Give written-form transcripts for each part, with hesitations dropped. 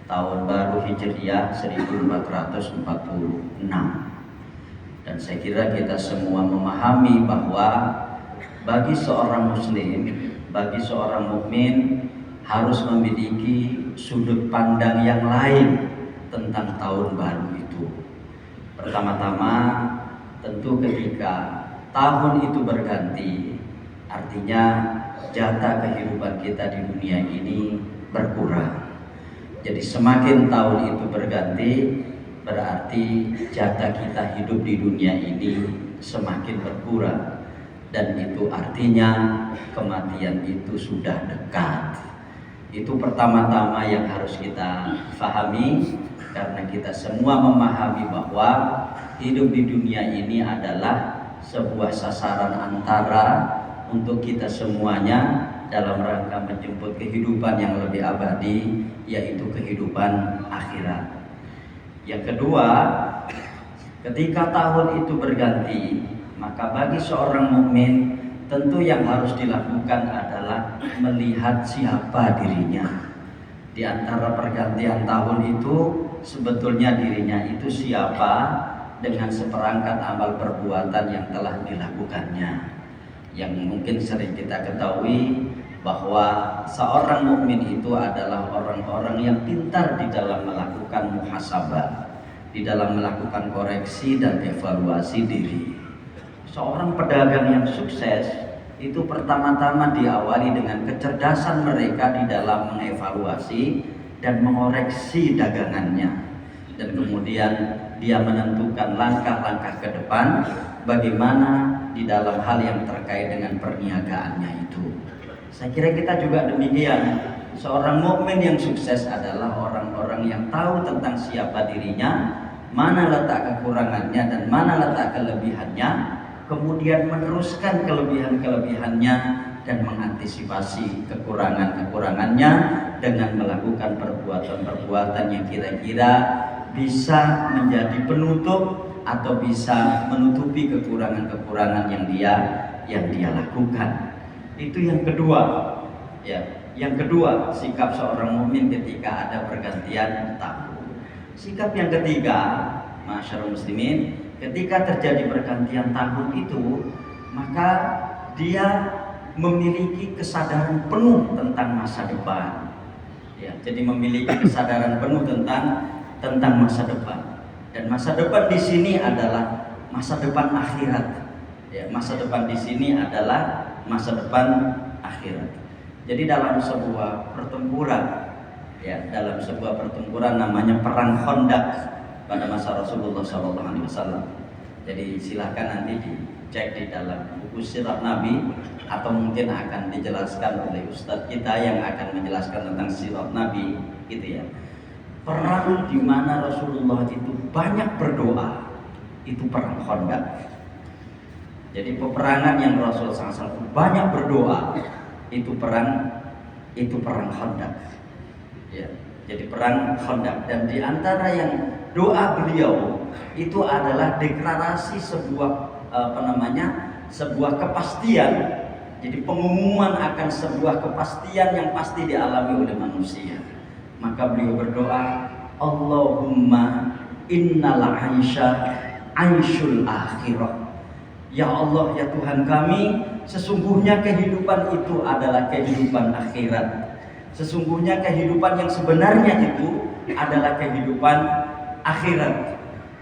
tahun baru Hijriah 1446. Dan saya kira kita semua memahami bahwa bagi seorang muslim, bagi seorang mukmin harus memiliki sudut pandang yang lain tentang tahun baru itu. Pertama-tama tentu ketika tahun itu berganti, artinya jatah kehidupan kita di dunia ini berkurang. Jadi semakin tahun itu berganti, berarti jatah kita hidup di dunia ini semakin berkurang. Dan itu artinya kematian itu sudah dekat. Itu pertama-tama yang harus kita pahami, karena kita semua memahami bahwa hidup di dunia ini adalah sebuah sasaran antara untuk kita semuanya dalam rangka menjemput kehidupan yang lebih abadi, yaitu kehidupan akhirat. Yang kedua, ketika tahun itu berganti, maka bagi seorang mukmin tentu yang harus dilakukan adalah melihat siapa dirinya. Di antara pergantian tahun itu, sebetulnya dirinya itu siapa dengan seperangkat amal perbuatan yang telah dilakukannya. Yang mungkin sering kita ketahui bahwa seorang mukmin itu adalah orang-orang yang pintar di dalam melakukan muhasabah, di dalam melakukan koreksi dan evaluasi diri. Seorang pedagang yang sukses itu pertama-tama diawali dengan kecerdasan mereka di dalam mengevaluasi dan mengoreksi dagangannya, dan kemudian dia menentukan langkah-langkah ke depan bagaimana di dalam hal yang terkait dengan perniagaannya itu. Saya kira kita juga demikian. Seorang mukmin yang sukses adalah orang-orang yang tahu tentang siapa dirinya, mana letak kekurangannya dan mana letak kelebihannya, kemudian meneruskan kelebihan-kelebihannya dan mengantisipasi kekurangan-kekurangannya dengan melakukan perbuatan-perbuatan yang kira-kira bisa menjadi penutup atau bisa menutupi kekurangan-kekurangan yang dia lakukan. Itu yang kedua, ya. Yang kedua, sikap seorang mukmin ketika ada pergantian tahun. Sikap yang ketiga, masyarul muslimin, ketika terjadi pergantian tahun itu, maka dia memiliki kesadaran penuh tentang masa depan. Ya, jadi memiliki kesadaran penuh tentang masa depan. Dan masa depan di sini adalah masa depan akhirat. Ya, masa depan di sini adalah masa depan akhirat. Jadi dalam sebuah pertempuran, ya, dalam sebuah pertempuran namanya perang Khandaq pada masa Rasulullah SAW. Jadi silahkan nanti dicek di dalam buku sirat Nabi, atau mungkin akan dijelaskan oleh Ustadz kita yang akan menjelaskan tentang sirat Nabi, gitu ya. Perang di mana Rasulullah itu banyak berdoa, itu perang Khandaq. Jadi peperangan yang Rasul SAW banyak berdoa, itu perang Khandaq. Ya, jadi perang Khandaq. Dan di antara yang doa beliau itu adalah deklarasi sebuah sebuah kepastian. Jadi pengumuman akan sebuah kepastian yang pasti dialami oleh manusia. Maka beliau berdoa, Allahumma innal aisha aishul akhirah. Ya Allah, ya Tuhan kami, sesungguhnya kehidupan itu adalah kehidupan akhirat. Sesungguhnya kehidupan yang sebenarnya itu adalah kehidupan akhirat.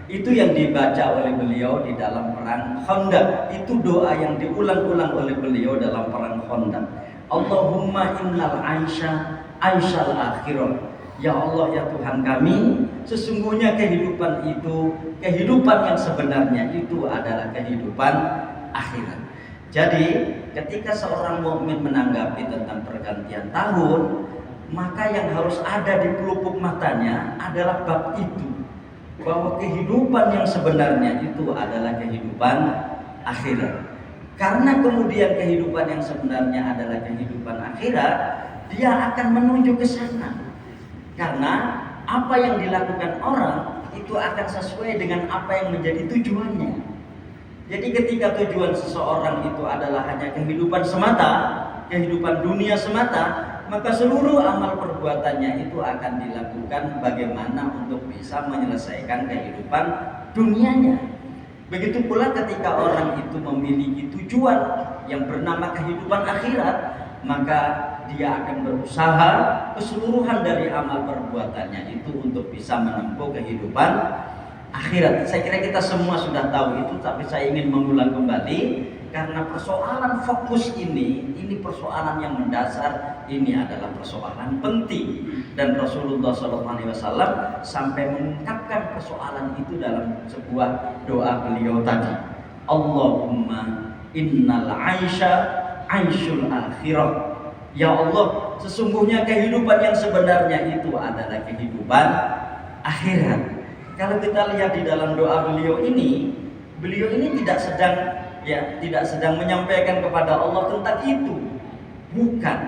Itu yang dibaca oleh beliau di dalam perang Khandaq. Itu doa yang diulang-ulang oleh beliau dalam perang Khandaq. Allahumma innal aisha aishal akhirah. Ya Allah, ya Tuhan kami, sesungguhnya kehidupan itu, kehidupan yang sebenarnya itu adalah kehidupan akhirat. Jadi ketika seorang mukmin menanggapi tentang pergantian tahun, maka yang harus ada di pelupuk matanya adalah bab itu, bahwa kehidupan yang sebenarnya itu adalah kehidupan akhirat. Karena kemudian kehidupan yang sebenarnya adalah kehidupan akhirat, dia akan menuju ke sana. Karena apa yang dilakukan orang itu akan sesuai dengan apa yang menjadi tujuannya. Jadi ketika tujuan seseorang itu adalah hanya kehidupan semata, kehidupan dunia semata, maka seluruh amal perbuatannya itu akan dilakukan bagaimana untuk bisa menyelesaikan kehidupan dunianya. Begitu pula ketika orang itu memiliki tujuan yang bernama kehidupan akhirat, maka dia akan berusaha keseluruhan dari amal perbuatannya itu untuk bisa menempuh kehidupan akhirat. Saya kira kita semua sudah tahu itu, tapi saya ingin mengulang kembali karena persoalan fokus ini persoalan yang mendasar, ini adalah persoalan penting, dan Rasulullah SAW sampai mengungkapkan persoalan itu dalam sebuah doa beliau tadi, Allahumma innal aisha aishul akhirah. Ya Allah, sesungguhnya kehidupan yang sebenarnya itu adalah kehidupan akhirat. Kalau kita lihat di dalam doa beliau ini tidak sedang menyampaikan kepada Allah tentang itu. Bukan,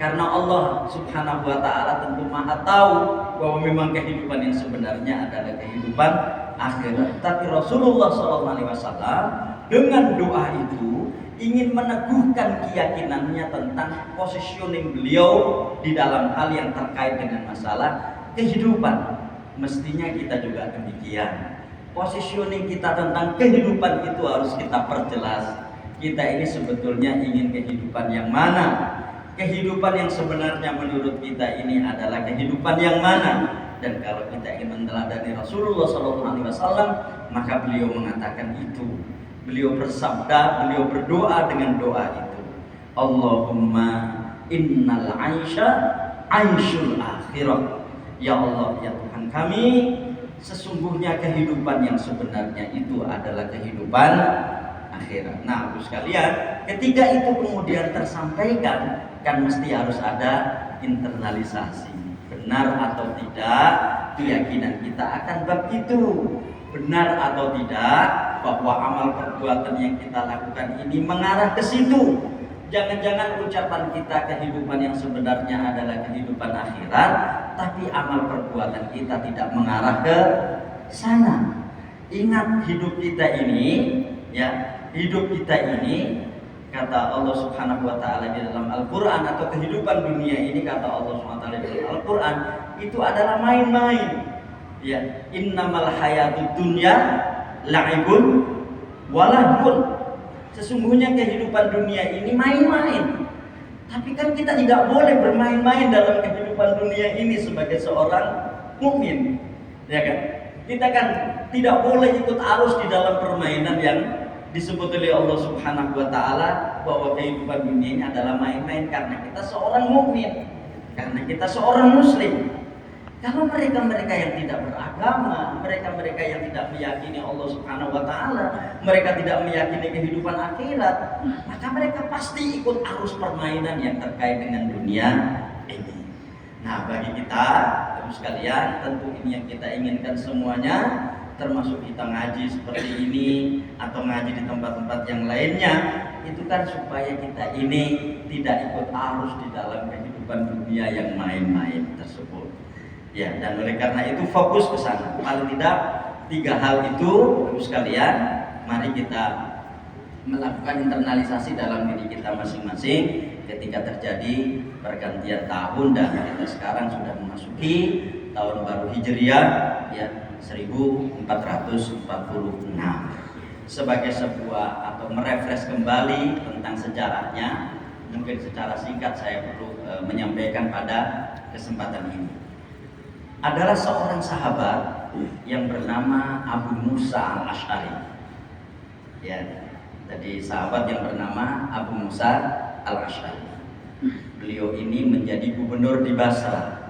karena Allah Subhanahu wa taala tentu Maha tahu bahwa memang kehidupan yang sebenarnya adalah kehidupan akhirat. Tapi Rasulullah SAW dengan doa itu ingin meneguhkan keyakinannya tentang positioning beliau di dalam hal yang terkait dengan masalah kehidupan. Mestinya kita juga demikian. Positioning kita tentang kehidupan itu harus kita perjelas. Kita ini sebetulnya ingin kehidupan yang mana? Kehidupan yang sebenarnya menurut kita ini adalah kehidupan yang mana? Dan kalau kita ingin meneladani Rasulullah SAW, maka beliau mengatakan itu. Beliau bersabda, beliau berdoa dengan doa itu. Allahumma innal aisha aishul akhirah. Ya Allah, ya Tuhan kami, sesungguhnya kehidupan yang sebenarnya itu adalah kehidupan akhirat. Nah, Ibu sekalian, ketika itu kemudian tersampaikan, kan mesti harus ada internalisasi. Benar atau tidak keyakinan kita akan bab itu. Benar atau tidak bahwa amal perbuatan yang kita lakukan ini mengarah ke situ. Jangan-jangan ucapan kita kehidupan yang sebenarnya adalah kehidupan akhirat, tapi amal perbuatan kita tidak mengarah ke sana. Ingat, hidup kita ini, kata Allah Subhanahu wa taala di dalam Al-Qur'an, atau kehidupan dunia ini kata Allah Subhanahu wa taala di dalam Al-Qur'an, itu adalah main-main. Ya, innamal hayatud dunya la'ibun walahun. Sesungguhnya kehidupan dunia ini main-main. Tapi kan kita tidak boleh bermain-main dalam kehidupan dunia ini sebagai seorang mukmin, ya kan? Kita kan tidak boleh ikut arus di dalam permainan yang disebut oleh Allah Subhanahu wa taala bahwa kehidupan dunia ini adalah main-main, karena kita seorang mukmin, karena kita seorang muslim. Kalau mereka-mereka yang tidak beragama, mereka-mereka yang tidak meyakini Allah Subhanahu wa taala, mereka tidak meyakini kehidupan akhirat, maka mereka pasti ikut arus permainan yang terkait dengan dunia ini. Nah, bagi kita, Ibu sekalian, tentu ini yang kita inginkan semuanya, termasuk kita ngaji seperti ini atau ngaji di tempat-tempat yang lainnya, itu kan supaya kita ini tidak ikut arus di dalam kehidupan dunia yang main-main tersebut. Ya, dan oleh karena itu fokus ke sana. Paling tidak 3 hal itu, Ibu sekalian, mari kita melakukan internalisasi dalam diri kita masing-masing ketika terjadi pergantian tahun, dan kita sekarang sudah memasuki tahun baru Hijriah, ya, 1446. Sebagai sebuah atau merefresh kembali tentang sejarahnya, mungkin secara singkat saya perlu menyampaikan pada kesempatan ini. Adalah seorang sahabat yang bernama Abu Musa al-Ash'ari. Ya, jadi sahabat yang bernama Abu Musa al-Ash'ari. Beliau ini menjadi gubernur di Basra.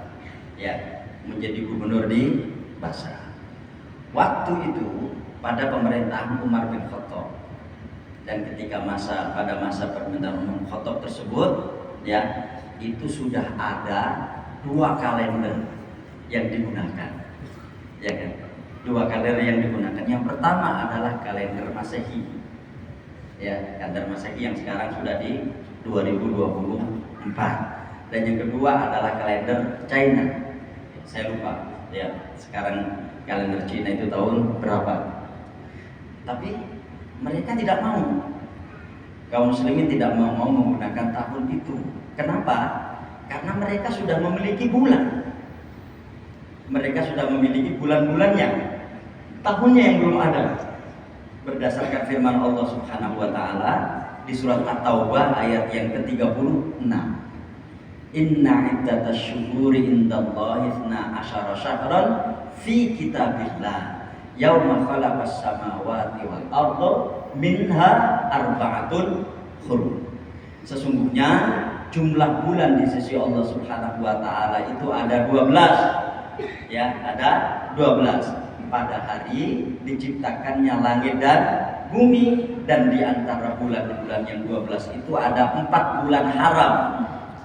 Ya, menjadi gubernur di Basra. Waktu itu pada pemerintahan Umar bin Khattab. Dan ketika pada masa pemerintahan Umar bin Khattab tersebut, ya, itu sudah ada 2 kalender yang digunakan, ya kan? 2 kalender yang digunakan. Yang pertama adalah kalender Masehi, ya, kalender Masehi yang sekarang sudah di 2024. Dan yang kedua adalah kalender China. Saya lupa, ya, sekarang kalender China itu tahun berapa? Tapi mereka tidak mau. Kaum muslimin tidak mau menggunakan tahun itu. Kenapa? Karena mereka sudah memiliki bulan. Mereka sudah memiliki bulan-bulannya, tahunnya yang belum ada. Berdasarkan firman Allah Subhanahu wa taala di surat At-Taubah ayat yang ke-36. Inna iddatasy syuhuri indallahi 12 syahran fi kitabillah yauma khalaqas samawati wal arda minha arba'atun hurum. Sesungguhnya jumlah bulan di sisi Allah Subhanahu wa taala itu ada 12. Ya, ada 12. Pada hari diciptakannya langit dan bumi, dan di antara bulan-bulan yang 12 itu ada 4 bulan haram.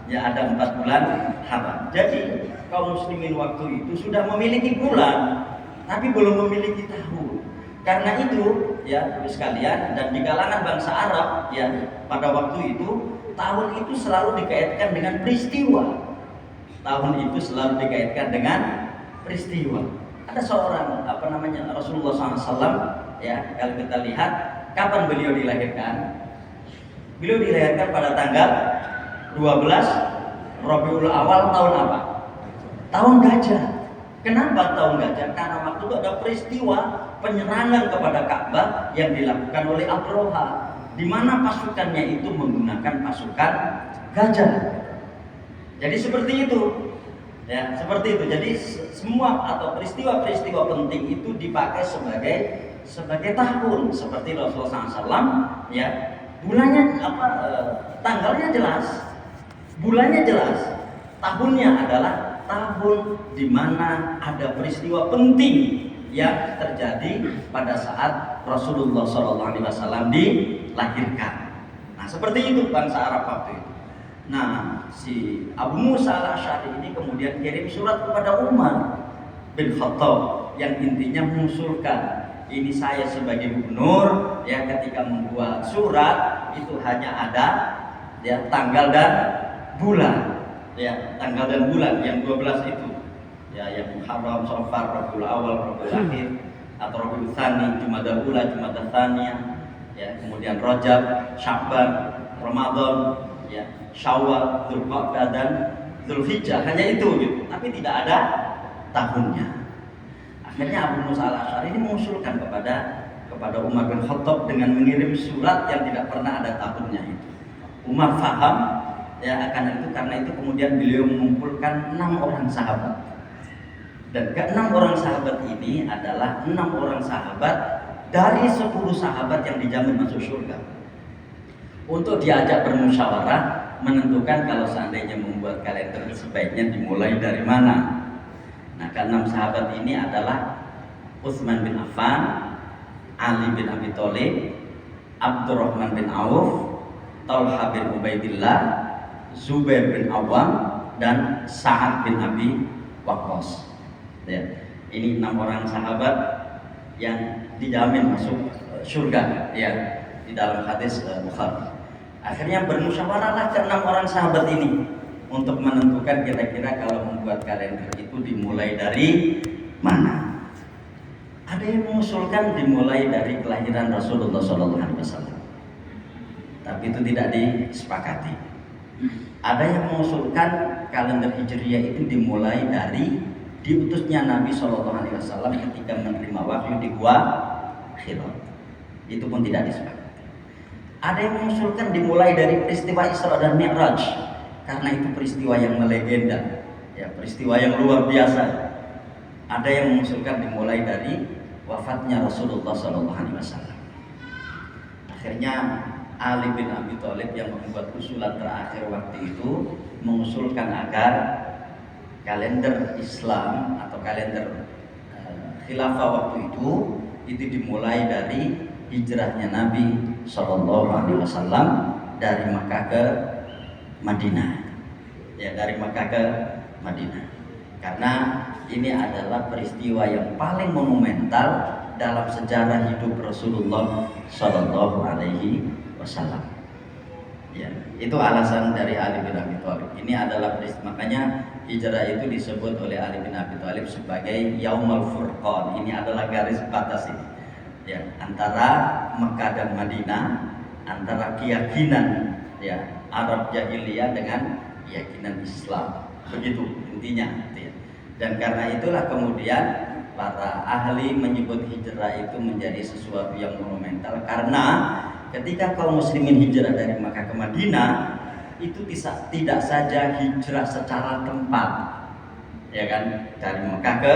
Ya, ada 4 bulan haram. Jadi kaum muslimin waktu itu sudah memiliki bulan, tapi belum memiliki tahun. Karena itu, ya sekalian, dan di kalangan bangsa Arab, ya pada waktu itu tahun itu selalu dikaitkan dengan peristiwa. Tahun itu selalu dikaitkan dengan peristiwa. Ada seorang Rasulullah SAW, ya kalau kita lihat kapan beliau dilahirkan. Beliau dilahirkan pada tanggal 12 Rabiul Awal tahun apa? Tahun gajah. Kenapa tahun gajah? Karena waktu itu ada peristiwa penyerangan kepada Ka'bah yang dilakukan oleh Abraha, di mana pasukannya itu menggunakan pasukan gajah. Jadi seperti itu. Ya, seperti itu. Jadi semua atau peristiwa-peristiwa penting itu dipakai sebagai tahun. Seperti Rasulullah SAW, ya bulannya tanggalnya jelas. Bulannya jelas, tahunnya adalah tahun di mana ada peristiwa penting yang terjadi pada saat Rasulullah SAW dilahirkan. Nah, seperti itu bangsa Arab waktu itu. Nah, si Abu Musa al-Asy'ari ini kemudian kirim surat kepada Umar bin Khattab yang intinya mengusulkan, ini saya sebagai gubernur, ya ketika membuat surat itu hanya ada ya tanggal dan bulan, ya tanggal dan bulan yang 12 itu, ya yang Muharram, Safar, Rabiul Awal, Rabiul Akhir, atau Rabiul Tsani, Jumadal Ula, Jumadal Tsaniyah, ya kemudian Rajab, Sya'ban, Ramadan, ya Syawal, Dzulqa'dah dan Dzulhijjah, hanya itu gitu. Tapi tidak ada tahunnya. Akhirnya Abu Musa al-Asy'ari ini mengusulkan kepada Umar bin Khattab dengan mengirim surat yang tidak pernah ada tahunnya itu. Umar faham, ya akan itu, karena itu kemudian beliau mengumpulkan 6 orang sahabat. Dan ke-6 orang sahabat ini adalah 6 orang sahabat dari 10 sahabat yang dijamin masuk surga. Untuk diajak bermusyawarah menentukan kalau seandainya membuat kalender sebaiknya dimulai dari mana. Nah, ke-6 sahabat ini adalah Utsman bin Affan, Ali bin Abi Thalib, Abdurrahman bin Auf, Talha bin Ubaidillah, Zubair bin Awam, dan Sa'ad bin Abi Waqqas. Ya, ini 6 orang sahabat yang dijamin masuk surga, ya di dalam hadis Bukhari. Akhirnya bermusyawarahlah ke 6 orang sahabat ini untuk menentukan kira-kira kalau membuat kalender itu dimulai dari mana. Ada yang mengusulkan dimulai dari kelahiran Rasulullah SAW, tapi itu tidak disepakati. Ada yang mengusulkan kalender Hijriyah itu dimulai dari diutusnya Nabi SAW ketika menerima wahyu di Gua Hira. Itu pun tidak disepakati. Ada yang mengusulkan dimulai dari peristiwa Isra dan Mi'raj, karena itu peristiwa yang melegenda, ya peristiwa yang luar biasa. Ada yang mengusulkan dimulai dari wafatnya Rasulullah SAW. Akhirnya Ali bin Abi Thalib yang membuat usulan terakhir waktu itu mengusulkan agar kalender Islam atau kalender khilafah waktu itu dimulai dari hijrahnya Nabi SAW dari Makkah ke Madinah, ya dari Makkah ke Madinah, karena ini adalah peristiwa yang paling monumental dalam sejarah hidup Rasulullah SAW. Ya, itu alasan dari Ali bin Abi Thalib. Ini adalah peristiwa, makanya hijrah itu disebut oleh Ali bin Abi Thalib sebagai Yaumul Furqan. Ini adalah garis batas ini, ya antara Mekah dan Madinah, antara keyakinan ya Arab jahiliyah dengan keyakinan Islam. Begitu intinya. Dan karena itulah kemudian para ahli menyebut hijrah itu menjadi sesuatu yang monumental, karena ketika kaum muslimin hijrah dari Makkah ke Madinah itu tidak saja hijrah secara tempat, ya kan, dari Makkah ke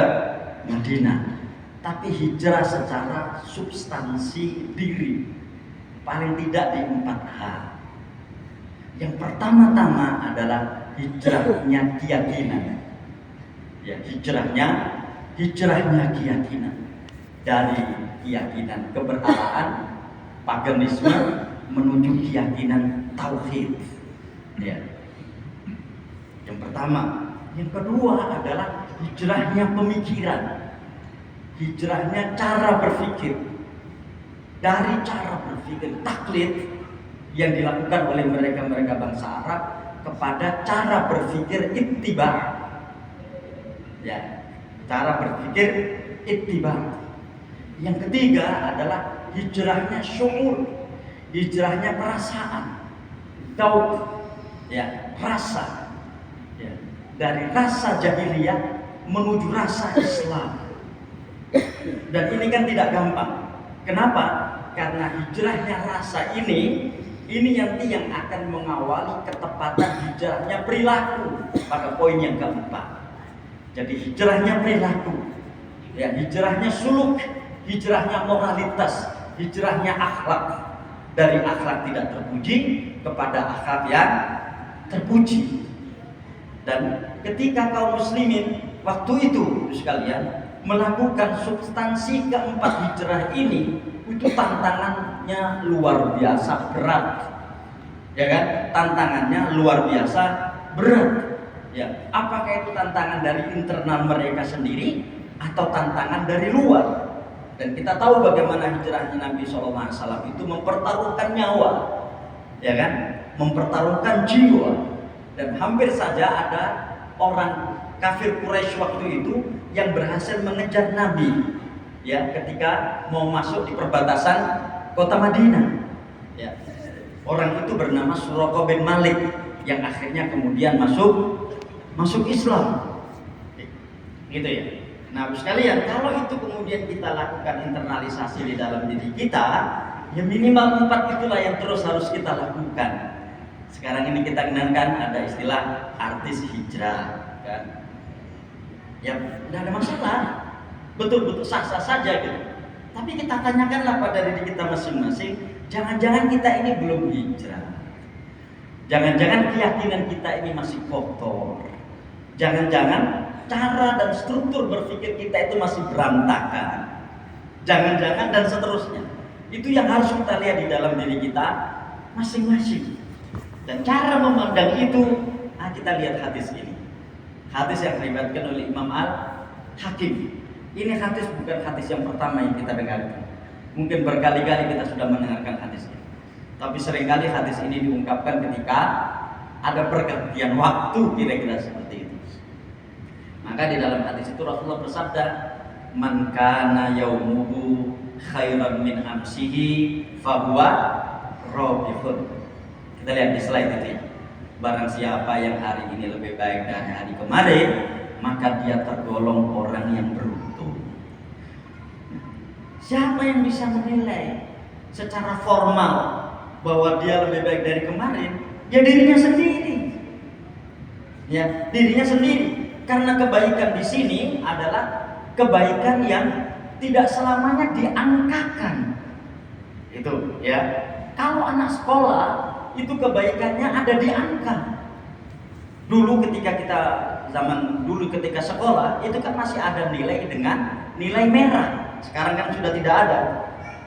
Madinah, tapi hijrah secara substansi diri, paling tidak di 4 hal. Yang pertama-tama adalah hijrahnya keyakinan. Ya, hijrahnya keyakinan, dari keyakinan keberalaan paganisme menuju keyakinan tauhid. Ya. Yang pertama. Yang kedua adalah hijrahnya pemikiran, hijrahnya cara berpikir, dari cara berpikir taklid yang dilakukan oleh mereka bangsa Arab kepada cara berpikir ittiba. Ya, cara berpikir ittiba. Yang ketiga adalah hijrahnya syuur, hijrahnya perasaan, tauq, ya, rasa, ya, dari rasa jahiliyah menuju rasa Islam. Dan ini kan tidak gampang. Kenapa? Karena hijrahnya rasa ini nanti yang akan mengawali ketepatan hijrahnya perilaku pada poin yang keempat. Jadi hijrahnya perilaku, ya, hijrahnya suluk, hijrahnya moralitas, hijrahnya akhlak, dari akhlak tidak terpuji kepada akhlak yang terpuji. Dan ketika kaum muslimin waktu itu sekalian melakukan substansi keempat hijrah ini, itu tantangannya luar biasa berat, ya kan? Tantangannya luar biasa berat. Ya, apakah itu tantangan dari internal mereka sendiri atau tantangan dari luar? Dan kita tahu bagaimana hijrahnya Nabi SAW itu mempertaruhkan nyawa, ya kan? Mempertaruhkan jiwa. Dan hampir saja ada orang kafir Quraisy waktu itu yang berhasil mengejar Nabi, ya, ketika mau masuk di perbatasan kota Madinah. Ya. Orang itu bernama Suraqah bin Malik yang akhirnya kemudian masuk Islam. Gitu ya. Nah, sekalian, kalau itu kemudian kita lakukan internalisasi di dalam diri kita, ya minimal 4 itulah yang terus harus kita lakukan. Sekarang ini kita kenalkan ada istilah artis hijrah, kan? Ya, tidak ada masalah, betul-betul sah-sah saja gitu. Tapi kita tanyakanlah pada diri kita masing-masing, jangan-jangan kita ini belum hijrah, jangan-jangan keyakinan kita ini masih kotor, jangan-jangan cara dan struktur berpikir kita itu masih berantakan, jangan-jangan dan seterusnya. Itu yang harus kita lihat di dalam diri kita masing-masing. Dan cara memandang itu, kita lihat hadis ini. Hadis yang diriwayatkan oleh Imam Al-Hakim. Ini hadis bukan hadis yang pertama yang kita dengarkan. Mungkin berkali-kali kita sudah mendengarkan hadis ini. Tapi seringkali hadis ini diungkapkan ketika ada pergantian waktu, kira-kira seperti itu. Maka di dalam hadis itu Rasulullah bersabda, "Man kana yaumuhu khairan min amsihi fahuwa rabihun." Kita lihat di slide itu ya. Barang siapa yang hari ini lebih baik dari hari kemarin, maka dia tergolong orang yang beruntung. Siapa yang bisa menilai secara formal bahwa dia lebih baik dari kemarin? Ya dirinya sendiri. Ya, dirinya sendiri. Karena kebaikan di sini adalah kebaikan yang tidak selamanya diangkakan. Itu ya. Kalau anak sekolah itu kebaikannya ada di angka. Dulu ketika sekolah itu kan masih ada nilai dengan nilai merah. Sekarang kan sudah tidak ada.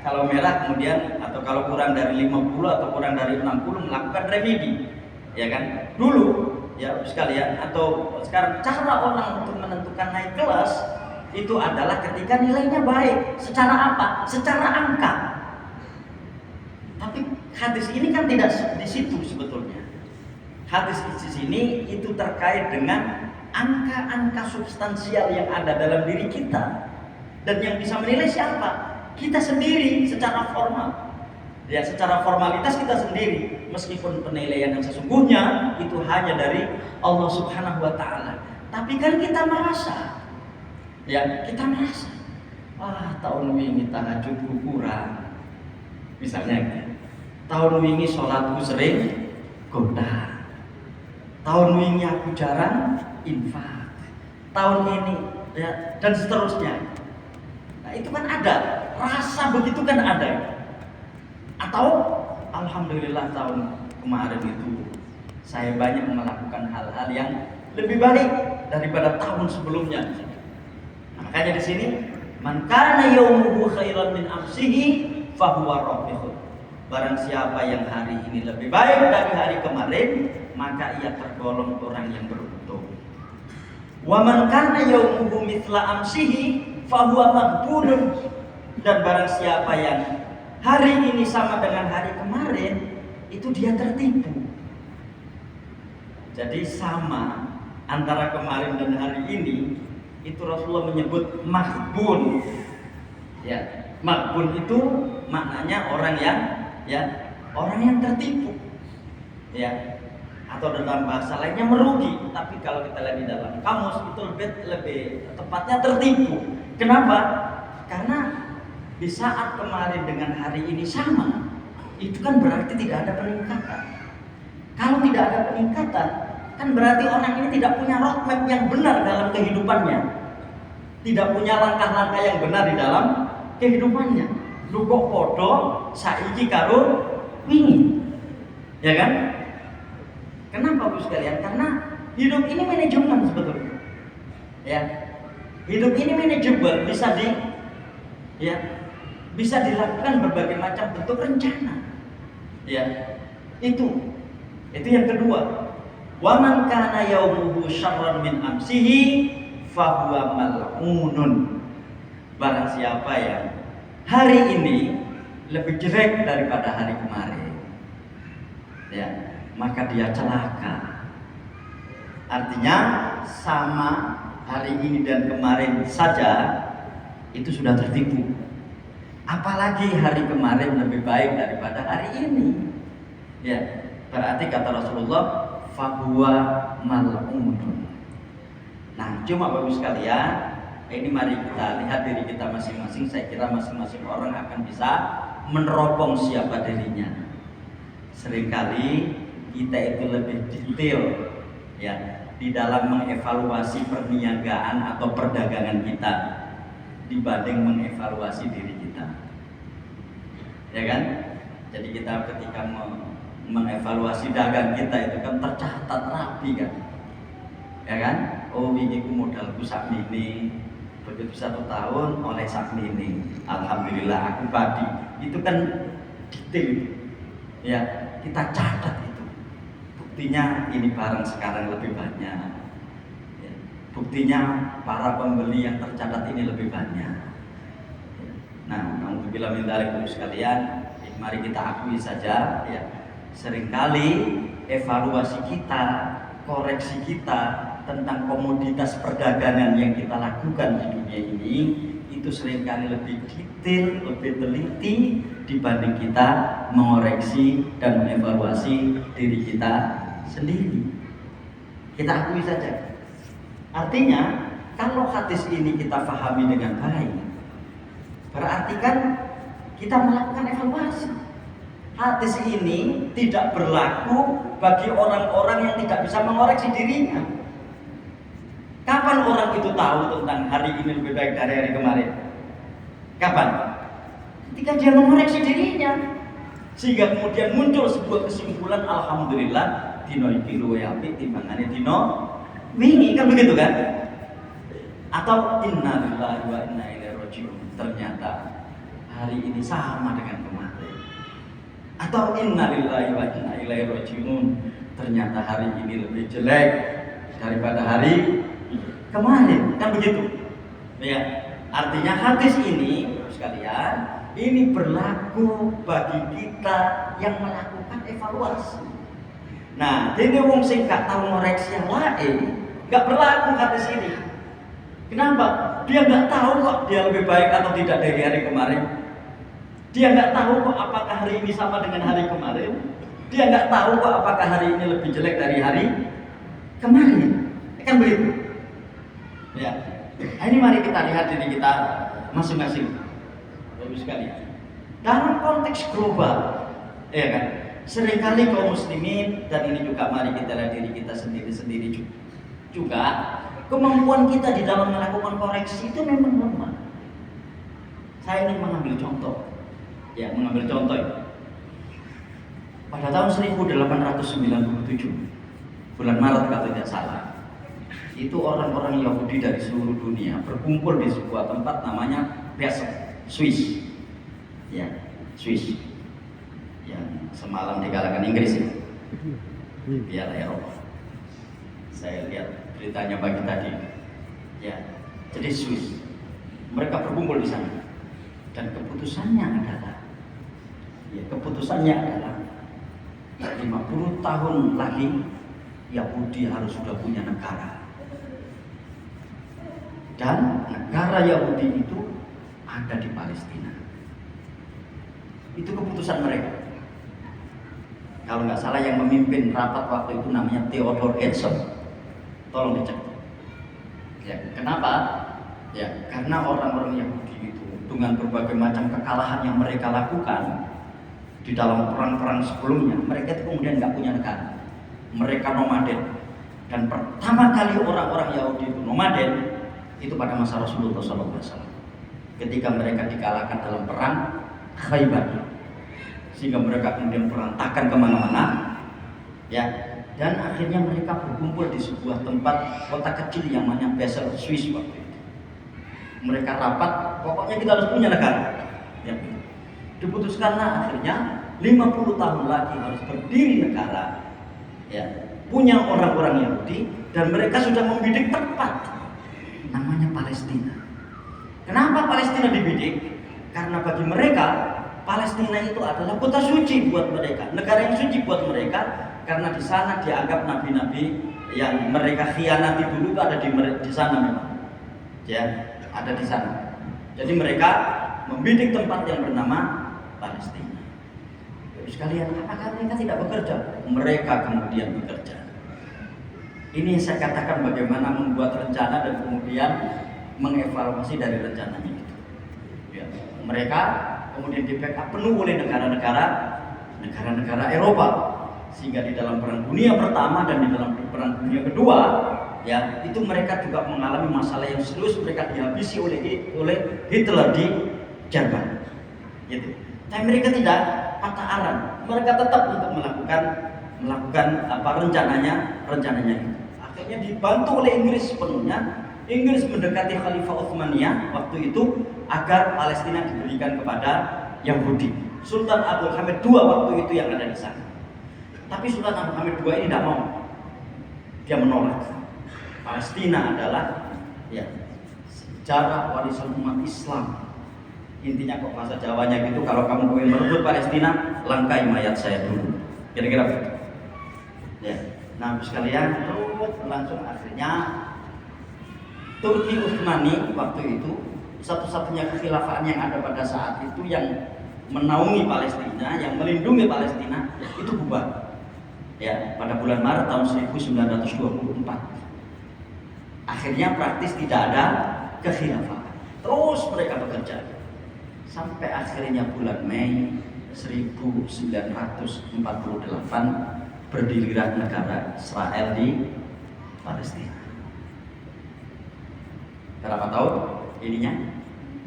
Kalau merah kemudian atau kalau kurang dari 50 atau kurang dari 60 melakukan remedi. Ya kan? Dulu ya sekalian, atau sekarang cara orang untuk menentukan naik kelas itu adalah ketika nilainya baik. Secara apa? Secara angka. Tapi hadis ini kan tidak di situ sebetulnya. Hadis di sini itu terkait dengan angka-angka substansial yang ada dalam diri kita. Dan yang bisa menilai siapa? Kita sendiri secara formal. Ya, secara formalitas kita sendiri, meskipun penilaian yang sesungguhnya itu hanya dari Allah Subhanahu wa taala. Tapi kan kita merasa, ya, kita merasa, tahun ini tahajudku kurang. Misalnya, tahun ini sholatku sering goda. Tahun ini aku jarang infak. Tahun ini, ya, dan seterusnya. Nah, itu kan ada, rasa begitu kan ada. Atau alhamdulillah tahun kemarin itu saya banyak melakukan hal-hal yang lebih baik daripada tahun sebelumnya. Makanya di sini, man kana yaumuhu khairan min amsihi fahuwa rabihun. Barang siapa yang hari ini lebih baik dari hari kemarin, maka ia tergolong orang yang beruntung. Wa man kana yaumuhu mithla amsihi fahuwa maghbunun. Dan barang siapa yang hari ini sama dengan hari kemarin, itu dia tertipu. Jadi sama antara kemarin dan hari ini, itu Rasulullah menyebut maghbun. Ya, maghbun itu maknanya orang yang, ya, orang yang tertipu. Ya, atau dalam bahasa lainnya merugi. Tapi kalau kita lihat di dalam kamus itu lebih tepatnya tertipu. Kenapa? Karena di saat kemarin dengan hari ini sama, itu kan berarti tidak ada peningkatan. Kalau tidak ada peningkatan, kan berarti orang ini tidak punya roadmap yang benar dalam kehidupannya, tidak punya langkah-langkah yang benar di dalam kehidupannya. Lu kok podo saiki karo wingi, ya kan? Kenapa Bu sekalian? Karena hidup ini manajemen sebetulnya, ya. Hidup ini manajemen, bisa dilakukan berbagai macam bentuk rencana. Ya, itu yang kedua. Wa man kana yaumuhu syarran min amsihi fahuwa mal'unun. Barang siapa yang hari ini lebih jelek daripada hari kemarin, ya, maka dia celaka. Artinya sama hari ini dan kemarin saja itu sudah tertipu. Apalagi hari kemarin lebih baik daripada hari ini. Ya, berarti kata Rasulullah, fahuwa mal'unun. Nah, cuma Bapak sekalian, ini mari kita lihat diri kita masing-masing. Saya kira masing-masing orang akan bisa meneropong siapa dirinya. Seringkali kita itu lebih detail, ya, di dalam mengevaluasi perniagaan atau perdagangan kita dibanding mengevaluasi diri kita, ya kan? Jadi kita ketika mengevaluasi dagang kita itu kan tercatat rapi kan, ya kan? Oh, ini modalku sak mini, begitu 1 tahun oleh sak mini, alhamdulillah aku padi. Itu kan detail, ya, kita catat itu. Buktinya ini barang sekarang lebih banyak. Buktinya para pembeli yang tercatat ini lebih banyak. Nah, alhamdulillah min dzalik sekalian, mari kita akui saja, ya, seringkali evaluasi kita, koreksi kita tentang komoditas perdagangan yang kita lakukan di dunia ini itu seringkali lebih detail, lebih teliti dibanding kita mengoreksi dan mengevaluasi diri kita sendiri. Kita akui saja. Artinya, kalau hadis ini kita pahami dengan baik, berarti kan kita melakukan evaluasi. Hadis ini tidak berlaku bagi orang-orang yang tidak bisa mengoreksi dirinya. Kapan orang itu tahu tentang hari ini lebih baik dari hari kemarin? Kapan? Ketika dia mengoreksi dirinya, sehingga kemudian muncul sebuah kesimpulan, alhamdulillah dino iki luwih apik timbangane dino wingi, kan begitu kan? Atau innalillahi wa inna ilaihi raji'un, ternyata hari ini sama dengan kemarin. Atau innalillahi wa inna ilaihi raji'un, ternyata hari ini lebih jelek daripada hari kemarin, kan begitu? Ya, artinya hadis ini sekalian, ini berlaku bagi kita yang melakukan evaluasi. Nah, jadi wong sing gak tahu ngoreksi yang lain, gak berlaku hadis ini. Kenapa? Dia gak tahu kok dia lebih baik atau tidak dari hari kemarin. Dia nggak tahu kok apakah hari ini sama dengan hari kemarin. Dia nggak tahu kok apakah hari ini lebih jelek dari hari kemarin. Kan begitu. Ya. Nah, ini mari kita lihat diri kita masing-masing. Bagus sekali. Dalam konteks global, ya kan? Seringkali kaum muslimin, dan ini juga mari kita lihat diri kita sendiri-sendiri juga, kemampuan kita di dalam melakukan koreksi itu memang lemah. Saya ingin mengambil contoh. Ya, mengambil contoh. Pada tahun 1897, bulan Maret kalau tidak salah, itu orang-orang Yahudi dari seluruh dunia berkumpul di sebuah tempat namanya Basel, Swiss. Ya, Swiss. Yang semalam dikalahkan Inggris ya. Piala Eropa. Saya lihat beritanya pagi tadi. Ya, jadi Swiss. Mereka berkumpul di sana. Dan keputusannya adalah 50 tahun lagi Yahudi harus sudah punya negara. Dan negara Yahudi itu ada di Palestina. Itu keputusan mereka. Kalau nggak salah yang memimpin rapat waktu itu namanya Theodor Herzl. Tolong dicek. Ya, kenapa? Ya, karena orang-orang Yahudi itu dengan berbagai macam kekalahan yang mereka lakukan di dalam perang-perang sebelumnya, mereka itu kemudian nggak punya negara. Mereka nomaden. Dan pertama kali orang-orang Yahudi itu nomaden itu pada masa Rasulullah SAW. Ketika mereka dikalahkan dalam perang Khaybar, sehingga mereka kemudian berantakan kemana-mana, ya. Dan akhirnya mereka berkumpul di sebuah tempat kota kecil yang namanya Basel, Swiss waktu itu. Mereka rapat, pokoknya kita harus punya negara. Ya. Diputuskanlah akhirnya 50 tahun lagi harus berdiri negara. Ya. Punya orang-orang Yahudi dan mereka sudah membidik tempat namanya Palestina. Kenapa Palestina dibidik? Karena bagi mereka Palestina itu adalah kota suci buat mereka, negara yang suci buat mereka, karena di sana dianggap nabi-nabi yang mereka khianati dulu itu ada di sana memang, ya, ada di sana. Jadi mereka membidik tempat yang bernama Palestina. Sekalian, apakah mereka tidak bekerja? Mereka kemudian bekerja. Ini yang saya katakan bagaimana membuat rencana dan kemudian mengevaluasi dari rencananya itu. Ya, mereka kemudian di backup penuh oleh negara-negara Eropa, sehingga di dalam perang dunia pertama dan di dalam perang dunia kedua, ya, itu mereka juga mengalami masalah yang serius. Mereka dihabisi oleh Hitler di Jerman, gitu. Tapi mereka tidak patah arang, mereka tetap untuk melakukan rencananya itu. Akhirnya dibantu oleh Inggris sepenuhnya. Inggris mendekati Khalifah Utsmaniyah waktu itu agar Palestina diberikan kepada Yahudi. Sultan Abdul Hamid II waktu itu yang ada di sana. Tapi Sultan Abdul Hamid II ini tidak mau. Dia menolak. Palestina adalah, ya, sejarah warisan umat Islam. Intinya kok bahasa Jawanya gitu, kalau kamu ingin merebut Palestina, langkai mayat saya dulu. Kira-kira begitu. Ya. Nah, sekalian, langsung akhirnya Turki Utsmani waktu itu satu-satunya kekhilafahan yang ada pada saat itu yang menaungi Palestina, yang melindungi Palestina itu bubar. Ya, pada bulan Maret tahun 1924. Akhirnya praktis tidak ada kekhilafahan. Terus mereka bekerja sampai akhirnya bulan Mei 1948 berdirilah negara Israel di Palestina. Berapa tahun ininya?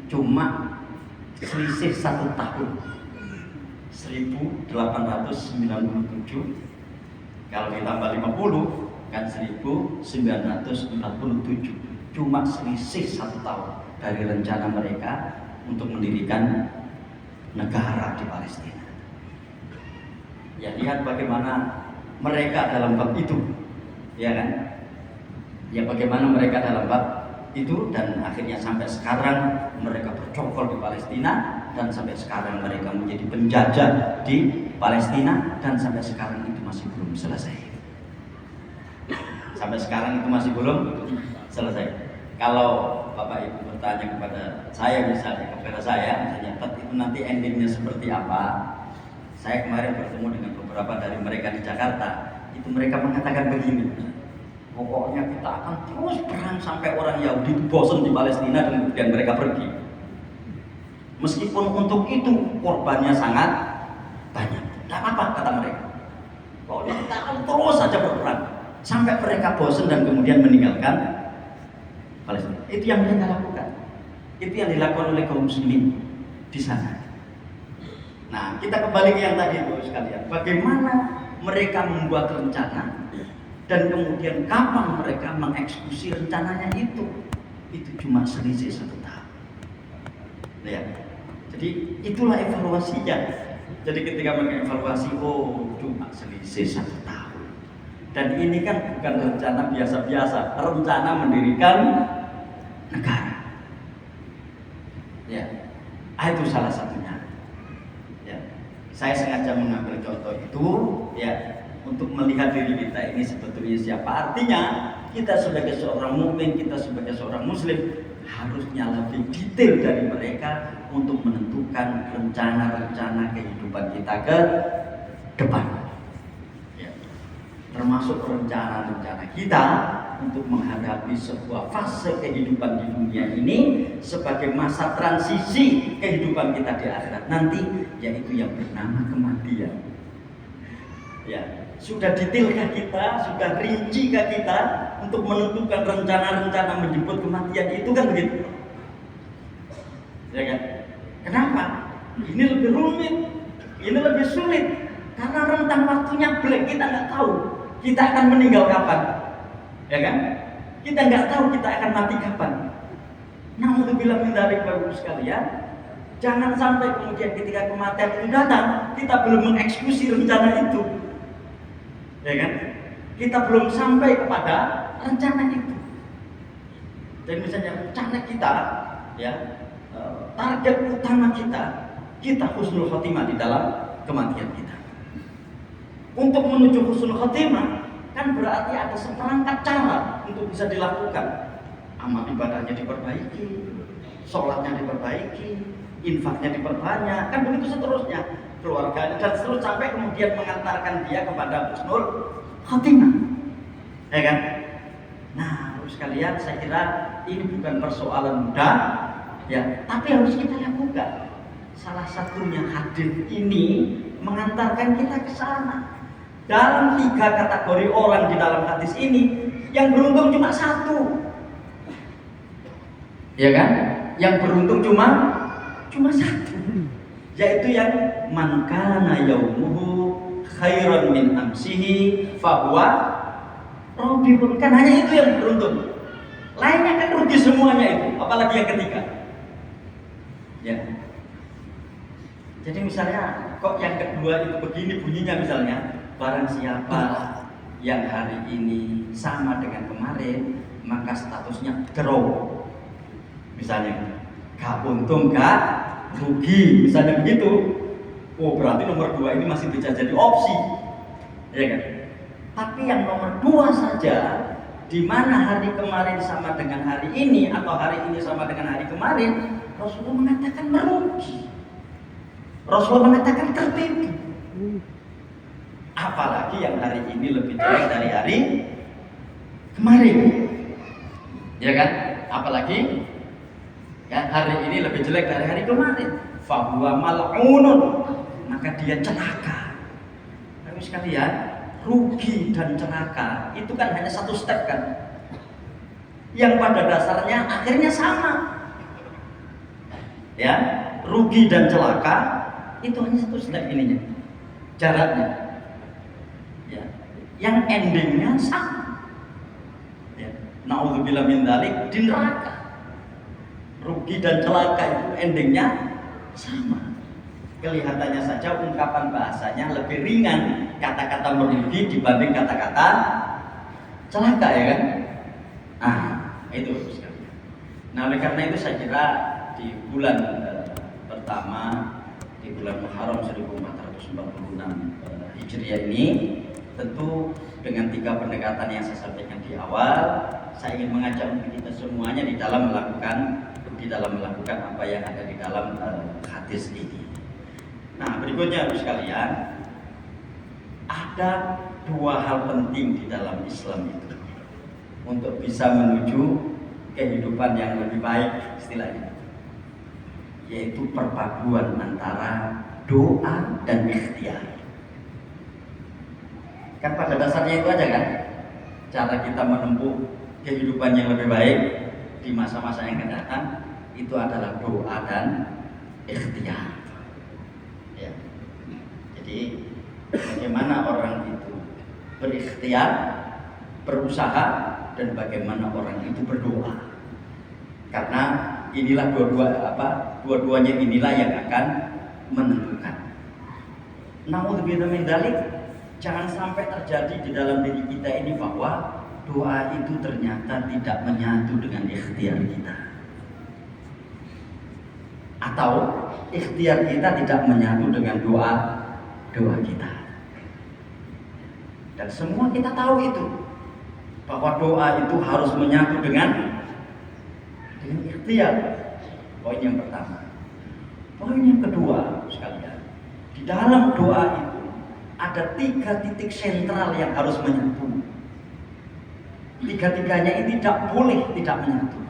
Cuma selisih 1 tahun. 1897 kalau ditambah 50 kan 1947. Cuma selisih 1 tahun dari rencana mereka untuk mendirikan negara di Palestina. Ya, lihat bagaimana mereka dalam bab itu, ya kan? Ya, bagaimana mereka dalam bab itu, dan akhirnya sampai sekarang mereka bercokol di Palestina, dan sampai sekarang mereka menjadi penjajah di Palestina, dan sampai sekarang itu masih belum selesai. Sampai sekarang itu masih belum selesai. kalau Bapak Ibu bertanya kepada saya misalnya, Pak, itu nanti endingnya seperti apa? Saya kemarin bertemu dengan beberapa dari mereka di Jakarta, itu mereka mengatakan begini, pokoknya kita akan terus perang sampai orang Yahudi itu bosan di Palestina dan kemudian mereka pergi. Meskipun untuk itu korbannya sangat banyak, tidak apa-apa kata mereka. Pokoknya kita akan terus saja berperang sampai mereka bosan dan kemudian meninggalkan Palestina. Itu yang mereka lakukan. Itu yang dilakukan oleh kaum muslimin di sana. Nah, kita kembali ke yang tadi Bapak sekalian. Bagaimana mereka membuat rencana dan kemudian kapan mereka mengeksekusi rencananya itu cuma selisih 1 tahun. Ya. Jadi itulah evaluasinya. Jadi ketika mereka evaluasi, oh cuma selisih 1 tahun. Dan ini kan bukan rencana biasa-biasa, rencana mendirikan negara. Ya, itu salah satunya. Ya, saya sengaja mengambil contoh itu, ya, untuk melihat diri kita ini sebetulnya siapa. Artinya kita sebagai seorang mukmin, kita sebagai seorang muslim harusnya lebih detail dari mereka untuk menentukan rencana-rencana kehidupan kita ke depan. Ya, termasuk rencana-rencana kita untuk menghadapi sebuah fase kehidupan di dunia ini sebagai masa transisi kehidupan kita di akhirat nanti, yaitu yang bernama kematian. Ya, sudah detailkah kita, sudah rincikah kita untuk menentukan rencana-rencana menjemput kematian itu, kan begitu? Ya kan? Kenapa? Ini lebih rumit, ini lebih sulit karena rentang waktunya blank, kita nggak tahu kita akan meninggal kapan. Ya kan? Kita nggak tahu kita akan mati kapan. Na'udzubillah min dzalik Bapak sekalian. Jangan sampai kemudian ketika kematian itu datang, kita belum mengeksekusi rencana itu. Ya kan? Kita belum sampai kepada rencana itu. Dan misalnya rencana kita, ya, target utama kita husnul khotimah di dalam kematian kita. Untuk menuju husnul khotimah kan berarti ada seperangkat cara untuk bisa dilakukan. Amal ibadahnya diperbaiki, sholatnya diperbaiki, infaknya diperbanyak, kan begitu seterusnya, keluarganya, dan seterus sampai kemudian mengantarkan dia kepada husnul khotimah. Ya kan? Nah, terus sekalian, saya kira ini bukan persoalan mudah, ya, tapi harus kita lakukan. Salah satunya hadis ini mengantarkan kita ke sana. Dalam 3 kategori orang di dalam hadis ini, yang beruntung cuma 1. Ya kan? Yang beruntung cuma 1. Yaitu yang man kana yaumuhu khairan min amsihi fahuwa robihun. Kan hanya itu yang beruntung. Lainnya kan rugi semuanya itu, apalagi yang ketiga. Ya. Jadi misalnya kok yang kedua itu begini bunyinya, misalnya barang siapa yang hari ini sama dengan kemarin, maka statusnya draw. Misalnya, gak untung gak rugi, misalnya begitu. Oh, berarti nomor 2 ini masih bisa jadi opsi, ya kan? Tapi yang nomor 2 saja, di mana hari kemarin sama dengan hari ini atau hari ini sama dengan hari kemarin, Rasulullah mengatakan merugi. Rasulullah mengatakan tertipu. Apalagi yang hari ini lebih jelek dari hari kemarin, ya kan? Apalagi ya, hari ini lebih jelek dari hari kemarin. Fahuwa mal'unun, maka dia celaka. Tapi sekalian, rugi dan celaka itu kan hanya 1 step kan, yang pada dasarnya akhirnya sama. Ya, rugi dan celaka itu hanya 1 step ininya, jaraknya. Ya, yang endingnya sama. Ya, na'udzubillah min dzalik, di neraka. Rugi dan celaka itu endingnya sama. Kelihatannya saja ungkapan bahasanya lebih ringan, kata-kata merugi dibanding kata-kata celaka, ya kan? Nah, itu sekali. Nah, oleh karena itu saya kira di bulan pertama, di bulan Muharram 1446 Hijriah ini, tentu dengan 3 pendekatan yang saya sampaikan di awal, saya ingin mengajak kita semuanya di dalam melakukan apa yang ada di dalam hadis ini. Nah, berikutnya Bapak sekalian, ada dua hal penting di dalam Islam itu untuk bisa menuju kehidupan yang lebih baik istilahnya, yaitu perpaduan antara doa dan ikhtiar. Kan pada dasarnya itu aja kan, cara kita menempuh kehidupan yang lebih baik di masa-masa yang akan datang itu adalah doa dan ikhtiar. Ya. Jadi bagaimana orang itu berikhtiar, berusaha, dan bagaimana orang itu berdoa. Karena inilah dua-duanya inilah yang akan menentukan. Naudzubillah min dzalik, jangan sampai terjadi di dalam diri kita ini bahwa doa itu ternyata tidak menyatu dengan ikhtiar kita, atau ikhtiar kita tidak menyatu dengan doa kita. Dan semua kita tahu itu, bahwa doa itu harus menyatu dengan ikhtiar. Poin yang pertama. Poin yang kedua sekalian, di dalam doa itu ada 3 titik sentral yang harus menyatu. 3-tiganya ini tidak boleh tidak menyatu.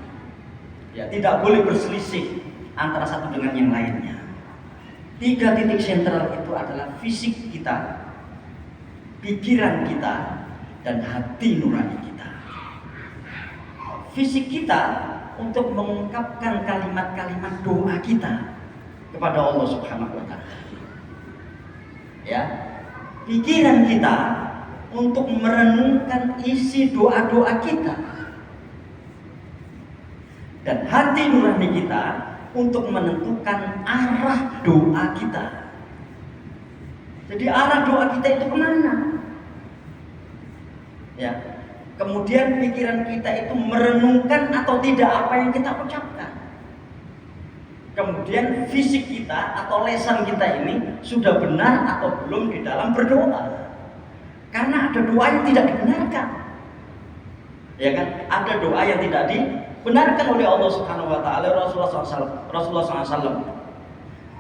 Ya, tidak boleh berselisih antara satu dengan yang lainnya. 3 titik sentral itu adalah fisik kita, pikiran kita, dan hati nurani kita. Fisik kita untuk mengungkapkan kalimat-kalimat doa kita kepada Allah Subhanahu wa Ta'ala. Ya, pikiran kita untuk merenungkan isi doa-doa kita, dan hati nurani kita untuk menentukan arah doa kita. Jadi arah doa kita itu kemana? Ya. Kemudian pikiran kita itu merenungkan atau tidak apa yang kita ucapkan. Kemudian fisik kita atau lesan kita ini sudah benar atau belum di dalam berdoa. Karena ada doa yang tidak dibenarkan. Ya kan? Ada doa yang tidak dibenarkan oleh Allah Subhanahu wa Ta'ala, Rasulullah SAW.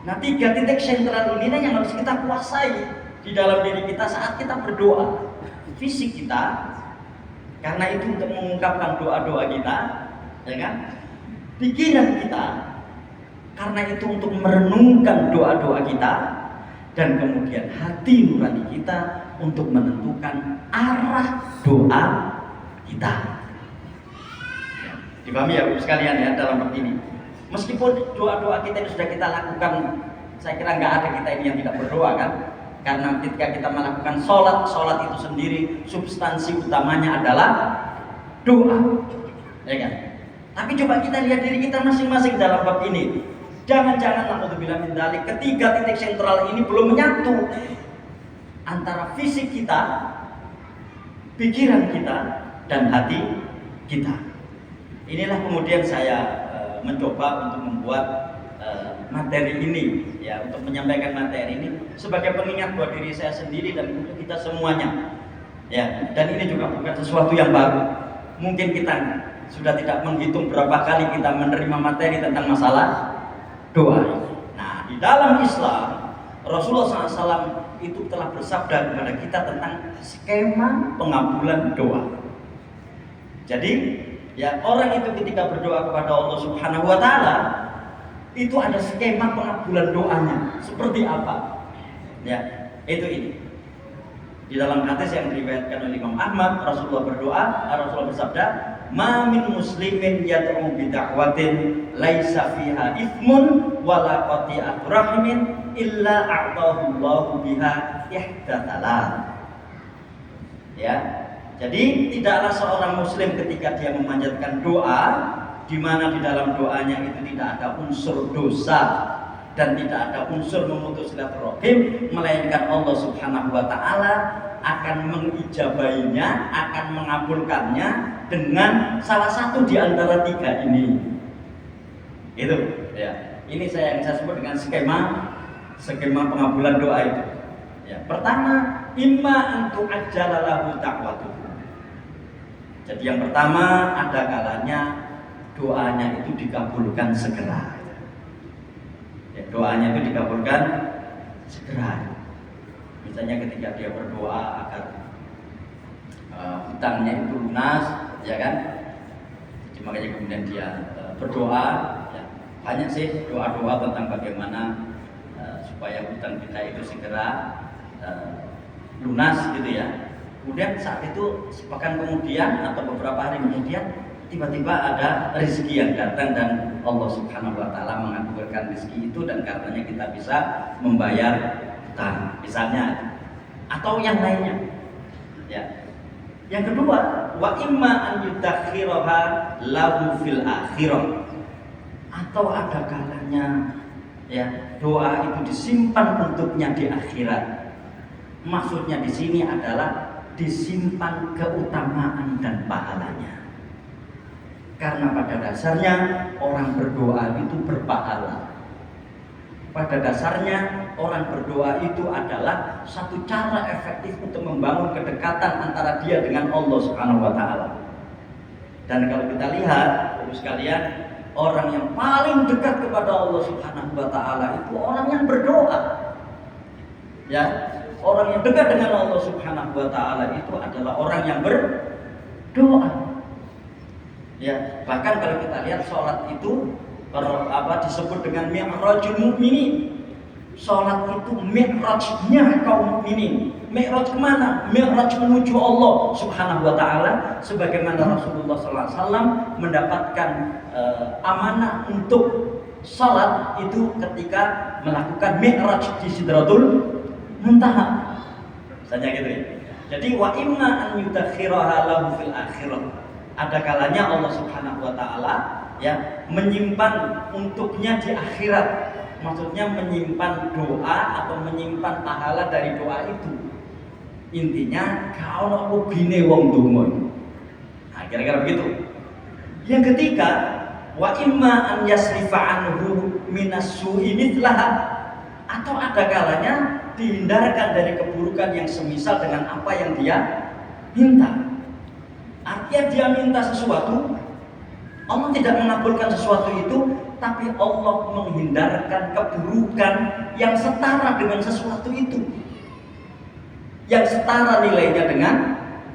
Nah, 3 titik sentral inilah yang harus kita kuasai di dalam diri kita saat kita berdoa. Fisik kita, karena itu untuk mengungkapkan doa-doa kita, ya kan? Pikiran kita, karena itu untuk merenungkan doa-doa kita, dan kemudian hati nurani kita untuk menentukan arah doa kita. Ya, dipahami ya Bapak sekalian ya dalam bab ini. Meskipun doa-doa kita ini sudah kita lakukan, saya kira nggak ada kita ini yang tidak berdoa kan? Karena ketika kita melakukan sholat itu sendiri substansi utamanya adalah doa, ya kan? Tapi coba kita lihat diri kita masing-masing dalam bab ini. Jangan-jangan naudzubillah min dzalik, 3 titik sentral ini belum menyatu antara fisik kita, pikiran kita, dan hati kita. Inilah kemudian saya mencoba untuk membuat materi ini, ya, untuk menyampaikan materi ini sebagai pengingat buat diri saya sendiri dan untuk kita semuanya, ya. Dan ini juga bukan sesuatu yang baru. Mungkin kita sudah tidak menghitung berapa kali kita menerima materi tentang masalah doa. Nah, di dalam Islam Rasulullah SAW itu telah bersabda kepada kita tentang skema pengabulan doa. Jadi, ya, orang itu ketika berdoa kepada Allah Subhanahu wa Ta'ala, itu ada skema pengabulan doanya seperti apa? Ya, itu ini. Di dalam hadis yang diriwayatkan oleh Imam Ahmad, Rasulullah bersabda, "Ma min muslimin yad'u bi da'watin laisa fiha ithmun wala qati'atu rahimin illa a'tahu Allahu biha ihdatsalat." Ya. Jadi tidaklah seorang muslim ketika dia memanjatkan doa di mana di dalam doanya itu tidak ada unsur dosa dan tidak ada unsur memutus silaturahim, melainkan Allah Subhanahu wa Ta'ala akan mengijabahinya, akan mengabulkannya dengan salah satu di antara 3 ini. Itu, ya. Ini yang saya sebut dengan skema pengabulan doa itu. Ya, pertama, imma antu ajjalalahu ta'watuhu. Jadi yang pertama, ada kalanya doanya itu dikabulkan segera. Ya, doanya itu dikabulkan segera. Misalnya ketika dia berdoa agar hutangnya itu lunas, ya kan? Jadi makanya kemudian dia berdoa. Ya, banyak sih doa-doa tentang bagaimana supaya hutang kita itu segera lunas gitu ya. Kemudian saat itu sepekan kemudian atau beberapa hari kemudian tiba-tiba ada rezeki yang datang dan Allah Subhanahu wa taala mengabulkan rezeki itu dan karenanya kita bisa membayar hutang misalnya, atau yang lainnya. Ya. Yang kedua, wa imma an yudakhiraha lahu fil akhirah. Atau ada kalanya ya doa itu disimpan untuknya di akhirat. Maksudnya di sini adalah disimpan keutamaan dan pahalanya. Karena pada dasarnya orang berdoa itu berpahala. Pada dasarnya orang berdoa itu adalah satu cara efektif untuk membangun kedekatan antara dia dengan Allah Subhanahu wa taala. Dan kalau kita lihat, Bapak sekalian, orang yang paling dekat kepada Allah Subhanahu wa taala itu orang yang berdoa. Ya, orang yang dekat dengan Allah Subhanahu wa taala itu adalah orang yang berdoa. Ya, bahkan kalau kita lihat sholat itu disebut dengan mi'rajul mukminin. Sholat itu mi'rajnya kaum mukminin. Mi'raj kemana? Mi'raj menuju Allah Subhanahu wa taala, sebagaimana Rasulullah SAW mendapatkan amanah untuk sholat itu ketika melakukan mi'raj di Sidratul Muntaha. Misalnya gitu ya. Jadi wa imma an yudakhiraha lahu fil akhirah. Ada kalanya Allah Subhanahu wa taala ya menyimpan untuknya di akhirat. Maksudnya menyimpan doa atau menyimpan pahala dari doa itu. Intinya kalau rubine wong donga. Nah, kira-kira begitu. Yang ketiga, wa imma an yasrifa anhu minas su'i mithlaha. Atau ada kalanya dihindarkan dari keburukan yang semisal dengan apa yang dia minta. Artinya dia minta sesuatu, Allah tidak mengabulkan sesuatu itu, tapi Allah menghindarkan keburukan yang setara dengan sesuatu itu, yang setara nilainya dengan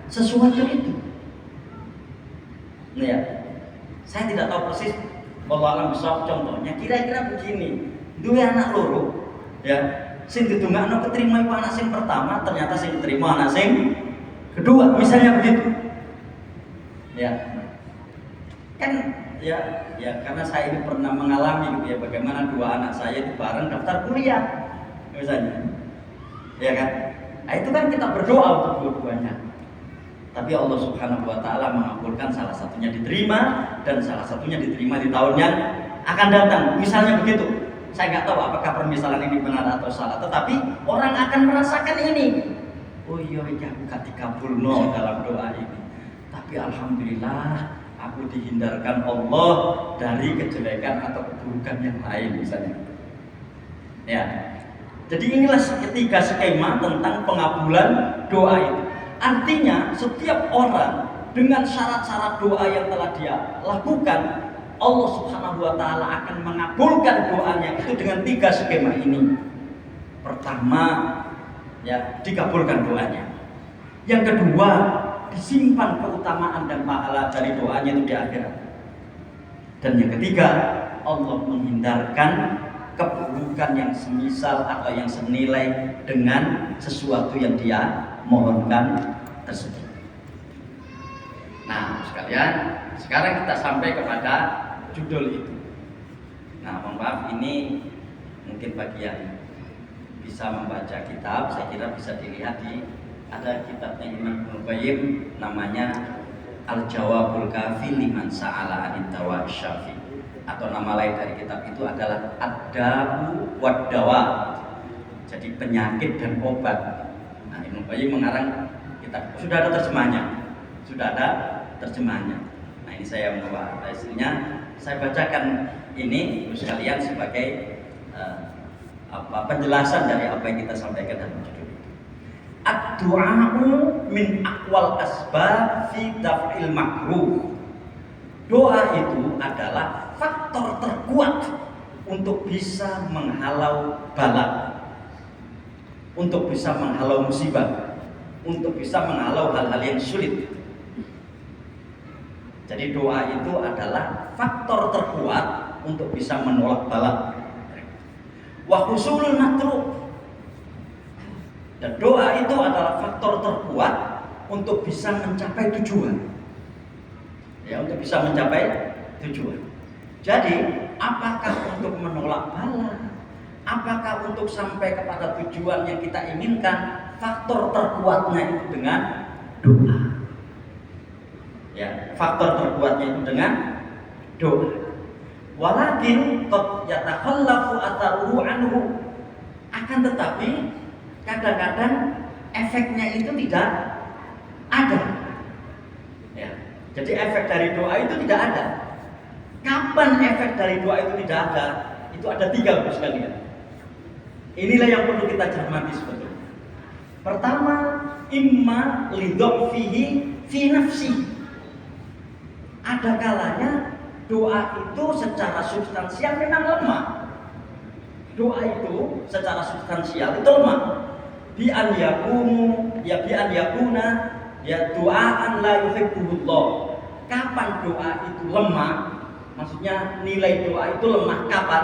sesuatu itu. Nah ya, saya tidak tahu persis bahwa alam besar contohnya kira-kira begini. Dua anak loro, ya, sing didongakno keterima iku anak sing pertama, ternyata sing keterima anak sing kedua, misalnya begitu. Ya, kan ya karena saya ini pernah mengalami gitu ya, bagaimana dua anak saya itu bareng daftar kuliah misalnya, ya kan? Nah, itu kan kita berdoa untuk dua-duanya, tapi Allah Subhanahu wa taala mengabulkan salah satunya diterima dan salah satunya diterima di tahun yang akan datang, misalnya begitu. Saya nggak tahu apakah permisalan ini benar atau salah, tetapi orang akan merasakan ini. Oh iya, aku gak dikabulno dalam doa ini, tapi alhamdulillah aku dihindarkan Allah dari kejelekan atau keburukan yang lain misalnya. Ya. Jadi inilah ketiga skema tentang pengabulan doa itu. Artinya setiap orang dengan syarat-syarat doa yang telah dia lakukan, Allah Subhanahu wa taala akan mengabulkan doanya itu dengan tiga skema ini. Pertama, ya, dikabulkan doanya. Yang kedua, disimpan keutamaan dan pahala dari doanya itu di akhirat. Dan yang ketiga, Allah menghindarkan keburukan yang semisal atau yang senilai dengan sesuatu yang dia mohonkan tersebut. Nah, sekalian, sekarang kita sampai kepada judul itu. Nah, mohon maaf, ini mungkin bagi yang bisa membaca kitab, saya kira bisa dilihat ada kitabnya Imam Ibnu Qayyim namanya Al-Jawabul Kafi liman sa'ala anid dawa syafi, atau nama lain dari kitab itu adalah Ad-Da'u wad-Dawa, jadi penyakit dan obat. Nah, Ibnu Qayyim mengarang kitab, sudah ada terjemahannya. Nah, ini saya membawa hasilnya, saya bacakan ini sekalian sebagai penjelasan dari apa yang kita sampaikan dalam judul itu. Ad-du'a'u min aqwal asbab fi daf'il makruh. Doa itu adalah faktor terkuat untuk bisa menghalau bala, untuk bisa menghalau musibah, untuk bisa menghalau hal-hal yang sulit. Jadi doa itu adalah faktor terkuat untuk bisa menolak bala. Wa husulul matruh. Dan doa itu adalah faktor terkuat untuk bisa mencapai tujuan. Ya, untuk bisa mencapai tujuan. Jadi, apakah untuk menolak bala, apakah untuk sampai kepada tujuan yang kita inginkan, faktor terkuatnya itu dengan doa. Ya, faktor terkuatnya itu dengan doa. Walakin qad yatakhallafu atharuhu anhu. Akan tetapi kadang-kadang efeknya itu tidak ada. Ya. Jadi efek dari doa itu tidak ada. Kapan efek dari doa itu tidak ada? Itu ada 3 sekalian. Inilah yang perlu kita cermati sebetulnya. Pertama, imma lidhafihi fi nafsi. Ada kalanya doa itu secara substansial memang lemah. Doa itu secara substansial itu lemah. Bi an yakuna ya doaan la yuhibbullah. Kapan doa itu lemah? Maksudnya nilai doa itu lemah kapan?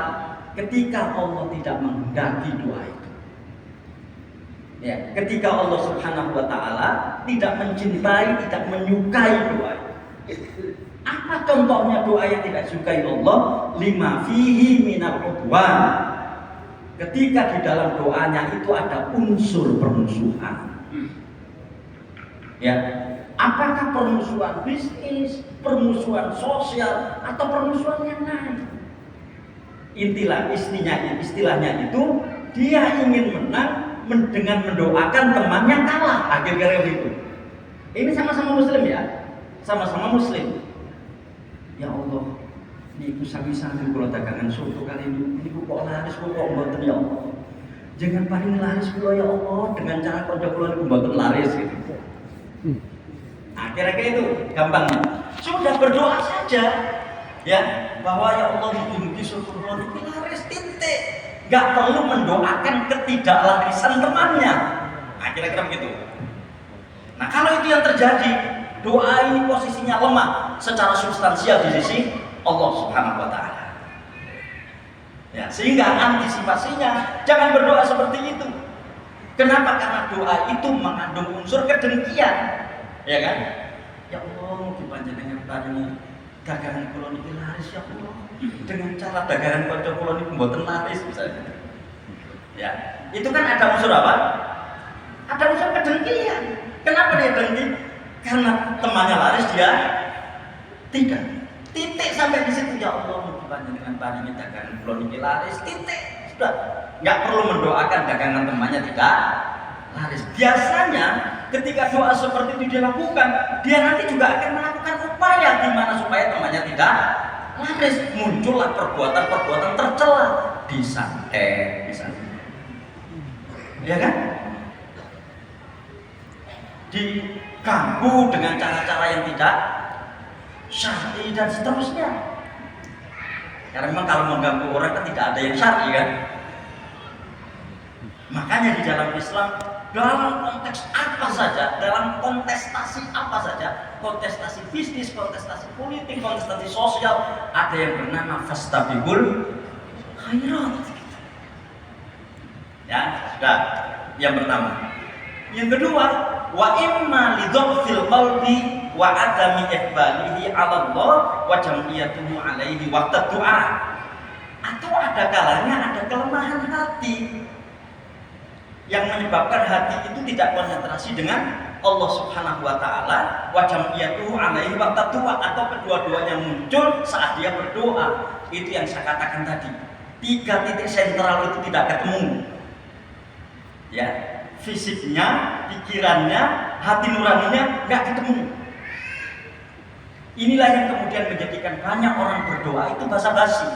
Ketika Allah tidak menghendaki doa itu. Ya, ketika Allah Subhanahu wa taala tidak mencintai, tidak menyukai doa itu. Apa contohnya doa yang tidak disukai Allah? Lima fihi minal udwan. Ketika di dalam doanya itu ada unsur permusuhan. Ya, apakah permusuhan bisnis, permusuhan sosial, atau permusuhan yang lain? Istilahnya itu dia ingin menang dengan mendoakan temannya kalah. Akhir-akhir itu. Ini sama-sama Muslim ya, sama-sama Muslim. Ya Allah, ini ku sami-sami kalau dagangan soto kali ini ku kok laris, kok mboten ya Allah. Jangan paling laris kula ya Allah dengan cara kanca kula niku mboten laris gitu. Kira-kira itu gampangnya. Sudah berdoa saja ya bahwa ya Allah mugi-mugi soto kula niku laris titik. Enggak perlu mendoakan ketidaklarisan temannya. Kira-kira begitu. Nah, kalau itu yang terjadi, doa ini posisinya lemah secara substansial di sisi Allah Subhanahu wa taala. Ya, sehingga antisipasinya jangan berdoa seperti itu. Kenapa? Karena doa itu mengandung unsur kedengkian. Ya kan? Ya Allah, mugi panjenengan paringi dagangan kula niki laris ya Allah. Dengan cara dagangan kanca kula niku mboten laris misalnya. Ya, itu kan ada unsur apa? Ada unsur kedengkian. Kenapa dia dengki? Karena temannya laris dia tidak. Titik sampai di situ, ya Allah mugi panjenengan paringi dagangan kula niki laris, titik. Sudah, enggak perlu mendoakan dagangan temannya tidak laris. Biasanya ketika doa seperti itu dilakukan, dia nanti juga akan melakukan upaya gimana supaya temannya tidak laris. Muncullah perbuatan-perbuatan tercela, disantet, ya kan? Diganggu dengan cara-cara yang tidak syar'i dan seterusnya. Karena memang kalau mengganggu orang kan tidak ada yang syar'i kan. Makanya di dalam Islam, dalam konteks apa saja, dalam kontestasi apa saja, kontestasi bisnis, kontestasi politik, kontestasi sosial, ada yang bernama fastabiqul khairat. Ya, sudah. Yang pertama. Yang kedua, wa imma lidhafil qalbi wa adami iqbalihi 'ala Allah wa jam'iyatuhu 'alaihi waqta du'a. Atau ada kalanya ada kelemahan hati yang menyebabkan hati itu tidak konsentrasi dengan Allah Subhanahu wa taala wa jam'iyatuhu 'alaihi waqta du'a, atau kedua-duanya muncul saat dia berdoa. Itu yang saya katakan tadi. 3 titik sentral itu tidak ketemu. Ya, fisiknya, pikirannya, hati nuraninya nggak ketemu. Inilah yang kemudian menjadikan banyak orang berdoa itu basa-basi.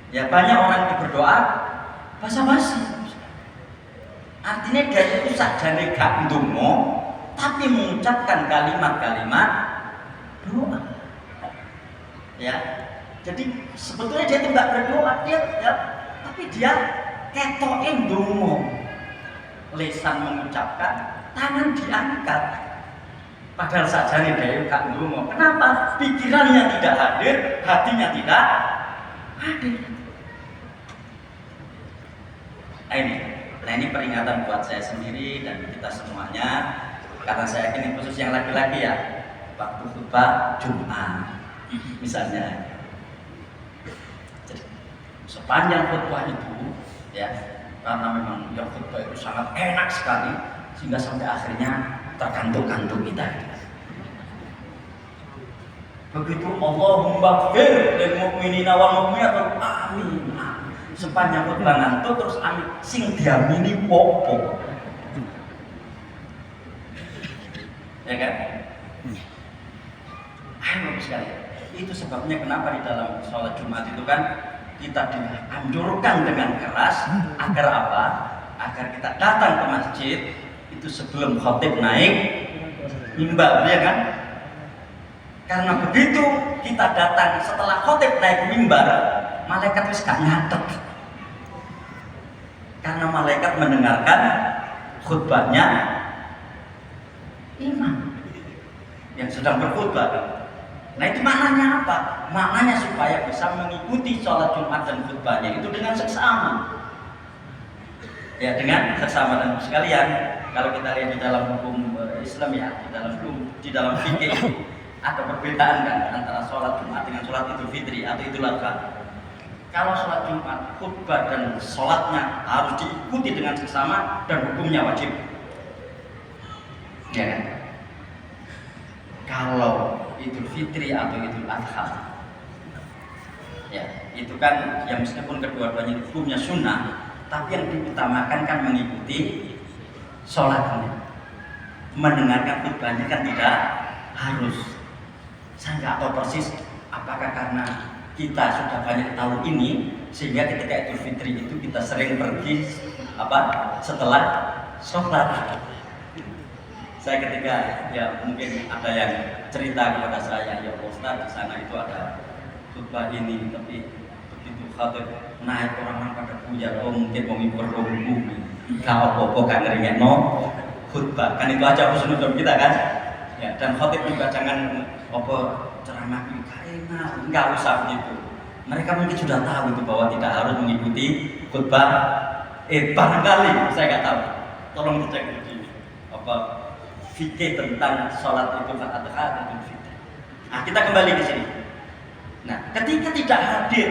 Ya, banyak orang yang berdoa basa-basi. Artinya dia itu sakjane gak ndonga, tapi mengucapkan kalimat-kalimat doa. Ya, jadi sebetulnya dia itu nggak berdoa, tapi dia ketoke ndonga. Lisan mengucapkan, tangan diangkat. Padahal sakjane dia gak ndonga. Kenapa? Pikirannya tidak hadir, hatinya tidak hadir. Nah ini peringatan buat saya sendiri dan kita semuanya, karena saya yakin khusus yang laki-laki ya, waktu khutbah Jumat misalnya. Jadi, sepanjang khutbah itu ya, karena memang yang khutbah itu sangat enak sekali sehingga sampai akhirnya terkantuk-kantuk kita. Begitu Allahumma fir lil mu'minina wal mu'minat, amin. Sepanjang khutbah ngantuk terus amin, sing diamini popo. Ya kan? Ayo sekali. Itu sebabnya kenapa di dalam sholat Jumat itu kan kita dianjurkan dengan keras agar apa? Agar kita datang ke masjid itu sebelum khatib naik mimbar, ya kan? Karena begitu kita datang setelah khatib naik mimbar, malaikat wis gak nyatet. Karena malaikat mendengarkan khutbahnya imam yang sedang berkhutbah. Nah itu maknanya apa? Maknanya supaya bisa mengikuti sholat Jumat dan khutbahnya itu dengan seksama. Ya, dengan seksama. Dan sekalian, kalau kita lihat di dalam hukum Islam ya, di dalam fikih itu ada perbedaan kan antara sholat Jumat dengan sholat Idul Fitri atau Idul Adha. Kalau sholat Jumat, khutbah dan sholatnya harus diikuti dengan seksama dan hukumnya wajib. Ya kan? Kalau Idul Fitri atau Idul Adha, ya itu kan ya meskipun kedua-duanya hukumnya sunnah, tapi yang diutamakan kan mengikuti sholatnya. Mendengarkan khutbahnya kan tidak harus. Saya nggak tahu persis apakah karena kita sudah banyak tahu ini sehingga ketika Idul Fitri itu kita sering pergi setelah sholat. Saya ketika ya mungkin ada yang cerita kepada saya, ya Ustaz di sana itu ada khutbah ini, tapi begitu khatib naik orang-orang pada buyar, mungkin mau ngibur rumbu, kalau apa-apa kan ngeringekno khutbah, kan itu aja husnuzon kita kan. Ya, dan khatib juga jangan ceramah enak, nggak usah begitu. Mereka mungkin sudah tahu itu bahwa tidak harus mengikuti khutbah. Barangkali saya nggak tahu. Tolong dicek di fikih tentang sholat Idul Adha dan Idul Fitri. Nah, kita kembali ke sini. Nah, ketika tidak hadir,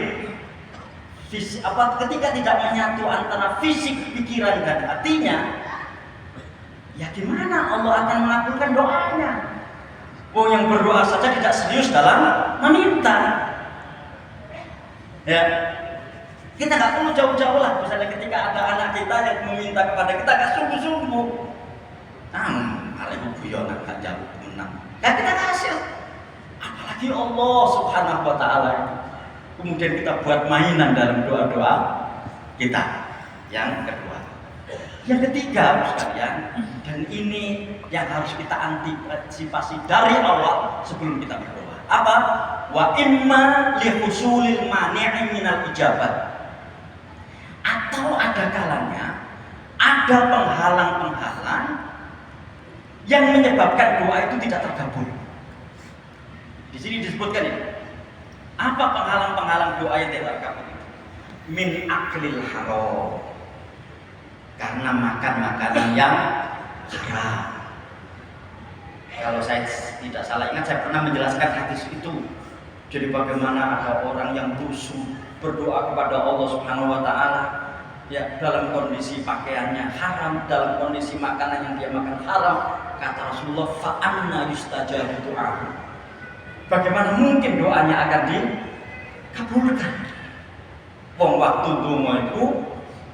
ketika tidak menyatu antara fisik, pikiran dan hatinya, ya gimana Allah akan mengabulkan doanya? Yang berdoa saja tidak serius dalam meminta. Ya, kita nggak perlu jauh-jauh lah. Misalnya ketika ada anak kita yang meminta kepada kita, nggak sungguh-sungguh. Kalau ibu guyon nggak jauh menang. Kan kita kasih. Apalagi Allah Subhanahu Wa Taala. Kemudian kita buat mainan dalam doa-doa kita. Yang kedua. Yang ketiga, sekalian, dan ini yang harus kita antisipasi dari awal sebelum kita berdoa. Apa? Wa imma li husulil mani'i minal ijabat. Atau ada kalanya ada penghalang-penghalang yang menyebabkan doa itu tidak terkabul. Di sini disebutkan ini. Apa penghalang-penghalang doa yang tidak terkabul? Min aklil haram. Karena makan makanan yang haram. Kalau saya tidak salah ingat, saya pernah menjelaskan hadis itu. Jadi bagaimana ada orang yang busuk berdoa kepada Allah Subhanahu Wa Taala, ya dalam kondisi pakaiannya haram, dalam kondisi makanan yang dia makan haram. Kata Rasulullah, fa anna yustajabu du'ahu. Bagaimana mungkin doanya akan dikabulkan? Wong waktu donga itu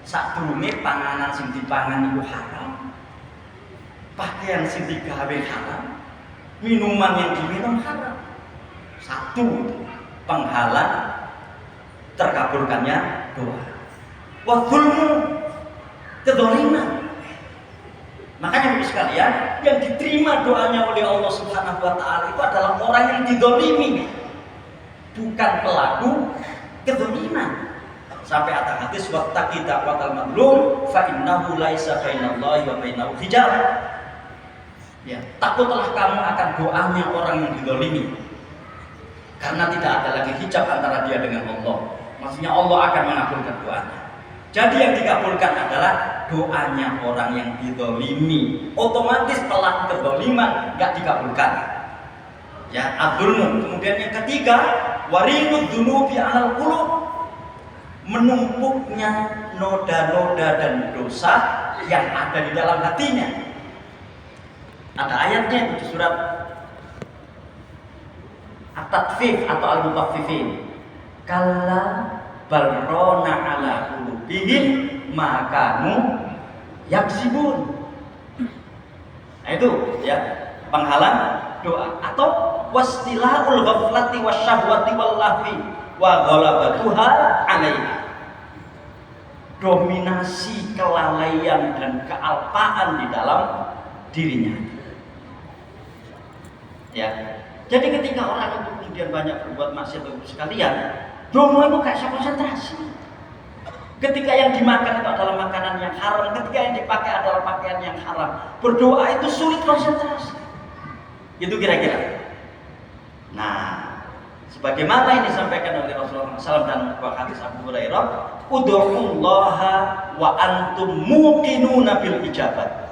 sadurunge panganan sing dipangan itu haram, pakaian sing digawe haram, minuman yang diminum haram. Satu penghalang terkabulkannya doa. Wa dzulmu, kedzaliman. Makanya Bapak sekalian, yang diterima doanya oleh Allah Subhanahu wa taala itu adalah orang yang didolimi, bukan pelaku kedoliman. Sampai ada hadis wattaqi da'watal mazlum fa innahu laisa bainallahi wa bainahu hijab. Ya, takutlah kamu akan doanya orang yang didolimi, karena tidak ada lagi hijab antara dia dengan Allah. Maksudnya Allah akan mengabulkan doanya. Jadi yang dikabulkan adalah doanya orang yang didolimi. Otomatis pelaku kedoliman nggak dikabulkan. Ya, adzulmu. Kemudian yang ketiga, warinud dzunubi 'alal qulub, menumpuknya noda-noda dan dosa yang ada di dalam hatinya. Ada ayatnya di surat At-Tatfif atau Al-Mutaffifin. Kalla balrona ala qulubihim ma kanu yaksibun. Nah, itu ya penghalang doa. Atau wastilahul ghaflati wasyahwati wallahwi wa ghalabatuha 'alaiha. Dominasi kelalaian dan kealpaan di dalam dirinya. Ya. Jadi ketika orang itu kemudian banyak berbuat maksiat sekalian, domo itu gak bisa konsentrasi. Ketika yang dimakan itu adalah makanan yang haram, ketika yang dipakai adalah pakaian yang haram, berdoa itu sulit konsentrasi. Itu kira-kira. Nah, sebagaimana yang disampaikan oleh Rasulullah SAW dan hadis Abu Hurairah, ud'ullaha wa antum muqinuna bil ijabat.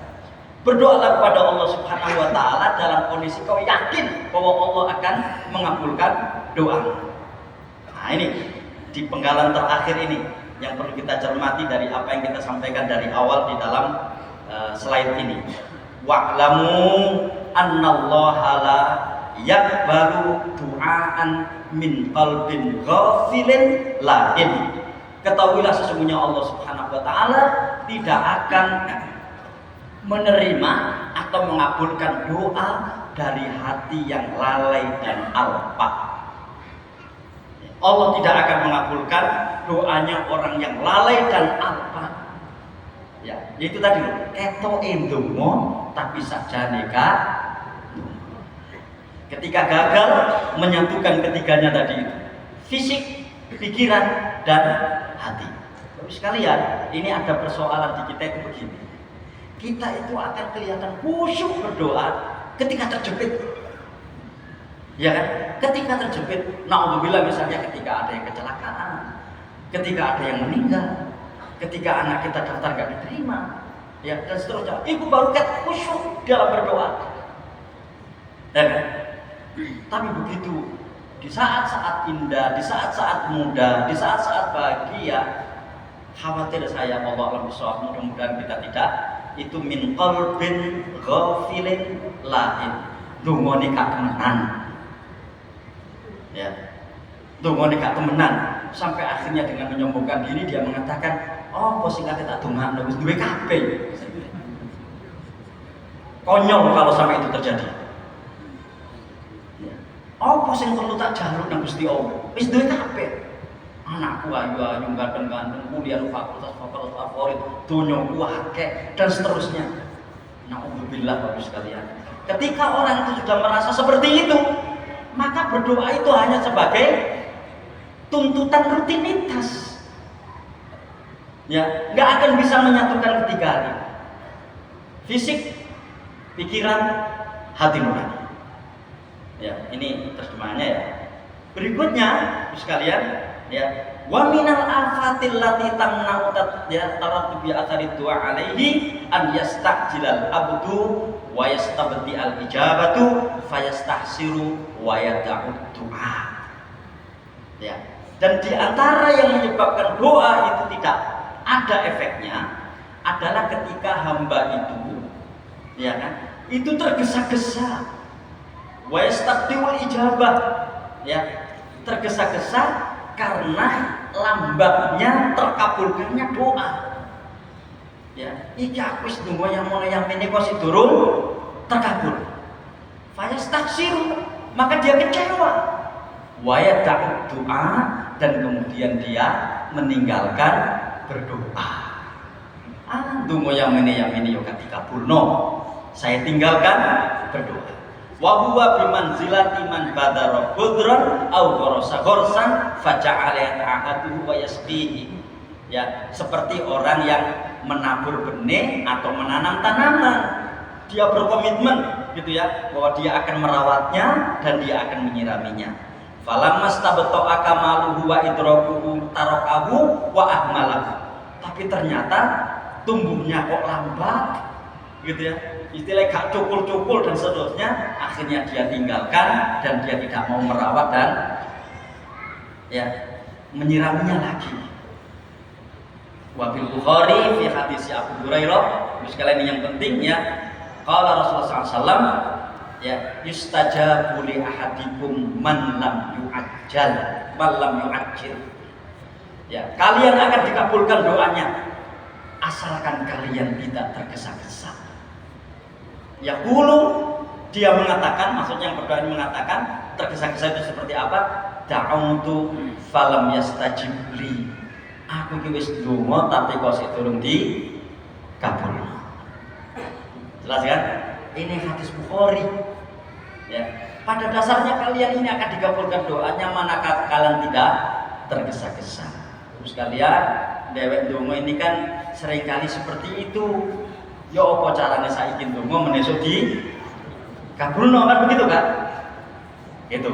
Berdoalah kepada Allah Subhanahu wa taala dalam kondisi kau yakin bahwa Allah akan mengabulkan doa. Nah, ini di penggalan terakhir ini yang perlu kita cermati dari apa yang kita sampaikan dari awal di dalam slide ini. Wa'lamu annallaha la yaqbalu du'aan min qalbin ghafilin lahin. Ketahuilah sesungguhnya Allah Subhanahu wa taala tidak akan menerima atau mengabulkan doa dari hati yang lalai dan alpa. Allah tidak akan mengabulkan doanya orang yang lalai dan alpa. Ya, yaitu tadi keto endongo tapi sajane ka. Ketika gagal menyatukan ketiganya tadi itu, fisik, pikiran dan hati. Terus sekalian, ini ada persoalan di kita itu begini. Kita itu akan kelihatan khusyuk berdoa ketika terjepit, ya kan? Ketika terjepit, na'udzubillah misalnya ketika ada yang kecelakaan, ketika ada yang meninggal, ketika anak kita daftar gak diterima, ya dan seterusnya. Itu baru kita khusyuk dalam berdoa, ya kan? Tapi begitu di saat-saat indah, di saat-saat muda, di saat-saat bahagia, khawatir saya Allah alam bisawab, mudah-mudahan kita tidak itu min qalbin ghafilin lahin. Dungone gak temenan. Ya. Dungone gak temenan sampai akhirnya dengan menyombongkan diri dia mengatakan, "Oh, kok sing tak dongakno wis duwe kabeh." Konyol kalau sampai itu terjadi. Ya. Oh, kok sing perlu tak jaluk nang Gusti Allah. Wis duwe kabeh. Anakku ayu-ayu ganteng-ganteng, kuliah fakultas favorit, dunyoku akeh dan seterusnya. Na'udzubillah Bapak sekalian. Ketika orang itu sudah merasa seperti itu, maka berdoa itu hanya sebagai tuntutan rutinitas. Ya, nggak akan bisa menyatukan ketiga hal ini. Fisik, pikiran, hati nurani. Ya, ini terjemahannya ya. Berikutnya, sekalian, ya, wa minal afatil lati tamna'u ya tarattu bi athari du'a alaihi an yasta'jilal abdu wa yastabti al ijabatu fayastahsiru wa yad'u du'a. Ya, dan di antara yang menyebabkan doa itu tidak ada efeknya adalah ketika hamba itu, ya kan, itu tergesa-gesa, wa yastabtiul ijabah, ya, tergesa-gesa karena lambatnya terkabulkannya doa. Ya, iki aku wis ndonga yang mulai yang ini kok sik durung terkabul. Fayastahsiru, maka dia kecewa. Wa yad'u doa dan kemudian dia meninggalkan berdoa. Dungo yang ini yo dikabulno. Saya tinggalkan berdoa. Wa huwa bimanzilati man badara budran au ghorasa ghorsan faja'ala ta'atuhu wa yasqihi. Ya, seperti orang yang menabur benih atau menanam tanaman. Dia berkomitmen gitu ya, bahwa dia akan merawatnya dan dia akan menyiraminya. Falammastabta'a kamaluhu wa idrakuhu tarakahu wa ahmalahu. Tapi ternyata tumbuhnya kok lambat gitu ya, istilahnya gak cukul-cukul dan seterusnya, akhirnya dia tinggalkan dan dia tidak mau merawat dan ya menyiraminya lagi. Wabil Bukhari fi hadis Abu Hurairah, sekalian yang penting ya, qala Rasulullah SAW ya, yustajabu li ahadikum man lam yu'ajjal man lam yu'ajjil. Ya, kalian akan dikabulkan doanya asalkan kalian tidak tergesa-gesa. Ya dulu dia mengatakan, maksudnya yang berdoa ini mengatakan, tergesa-gesa itu seperti apa? Da'autu falam yastajib li. Aku ki wis ndonga tapi kok sik durung dikabul. Jelas kan? Ini hadis Bukhari. Ya, pada dasarnya kalian ini akan dikabulkan doanya manakala kalian tidak tergesa-gesa. Terus kalian dewek dongo ini kan seringkali seperti itu. Ya apa caranya saiki dongo menesuk di kabulno kan begitu kan? Gitu.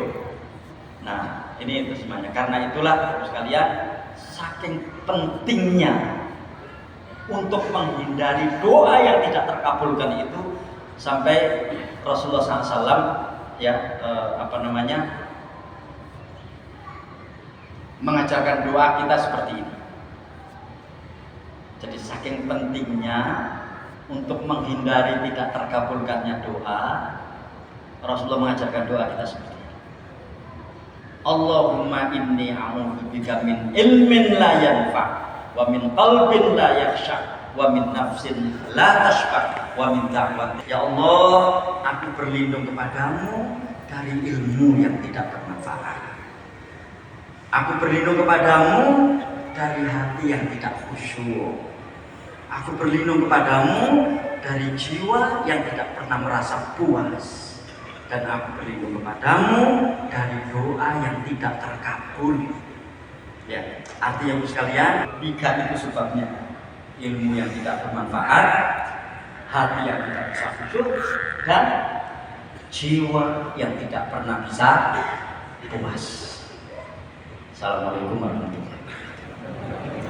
Nah, ini itu semuanya. Karena itulah terus kalian saking pentingnya untuk menghindari doa yang tidak terkabulkan itu, sampai Rasulullah SAW ya mengajarkan doa kita seperti ini. Jadi saking pentingnya untuk menghindari tidak terkabulkannya doa, Rasulullah mengajarkan doa kita seperti ini. Allahumma inni a'udzubika min ilmin la yanfa' wa min qalbin la yakhsha' wa min nafsin la tashba' wa min da'watin. Ya Allah, aku berlindung kepadamu dari ilmu yang tidak bermanfaat. Aku berlindung kepadamu dari hati yang tidak khusyuk. Aku berlindung kepadamu dari jiwa yang tidak pernah merasa puas. Dan aku berlindung kepadamu dari doa yang tidak terkabul. Ya, artinya ibu sekalian, 3 itu sebabnya. Ilmu yang tidak bermanfaat, hati yang tidak bisa khusyuk, dan jiwa yang tidak pernah bisa puas. Assalamualaikum warahmatullahi wabarakatuh.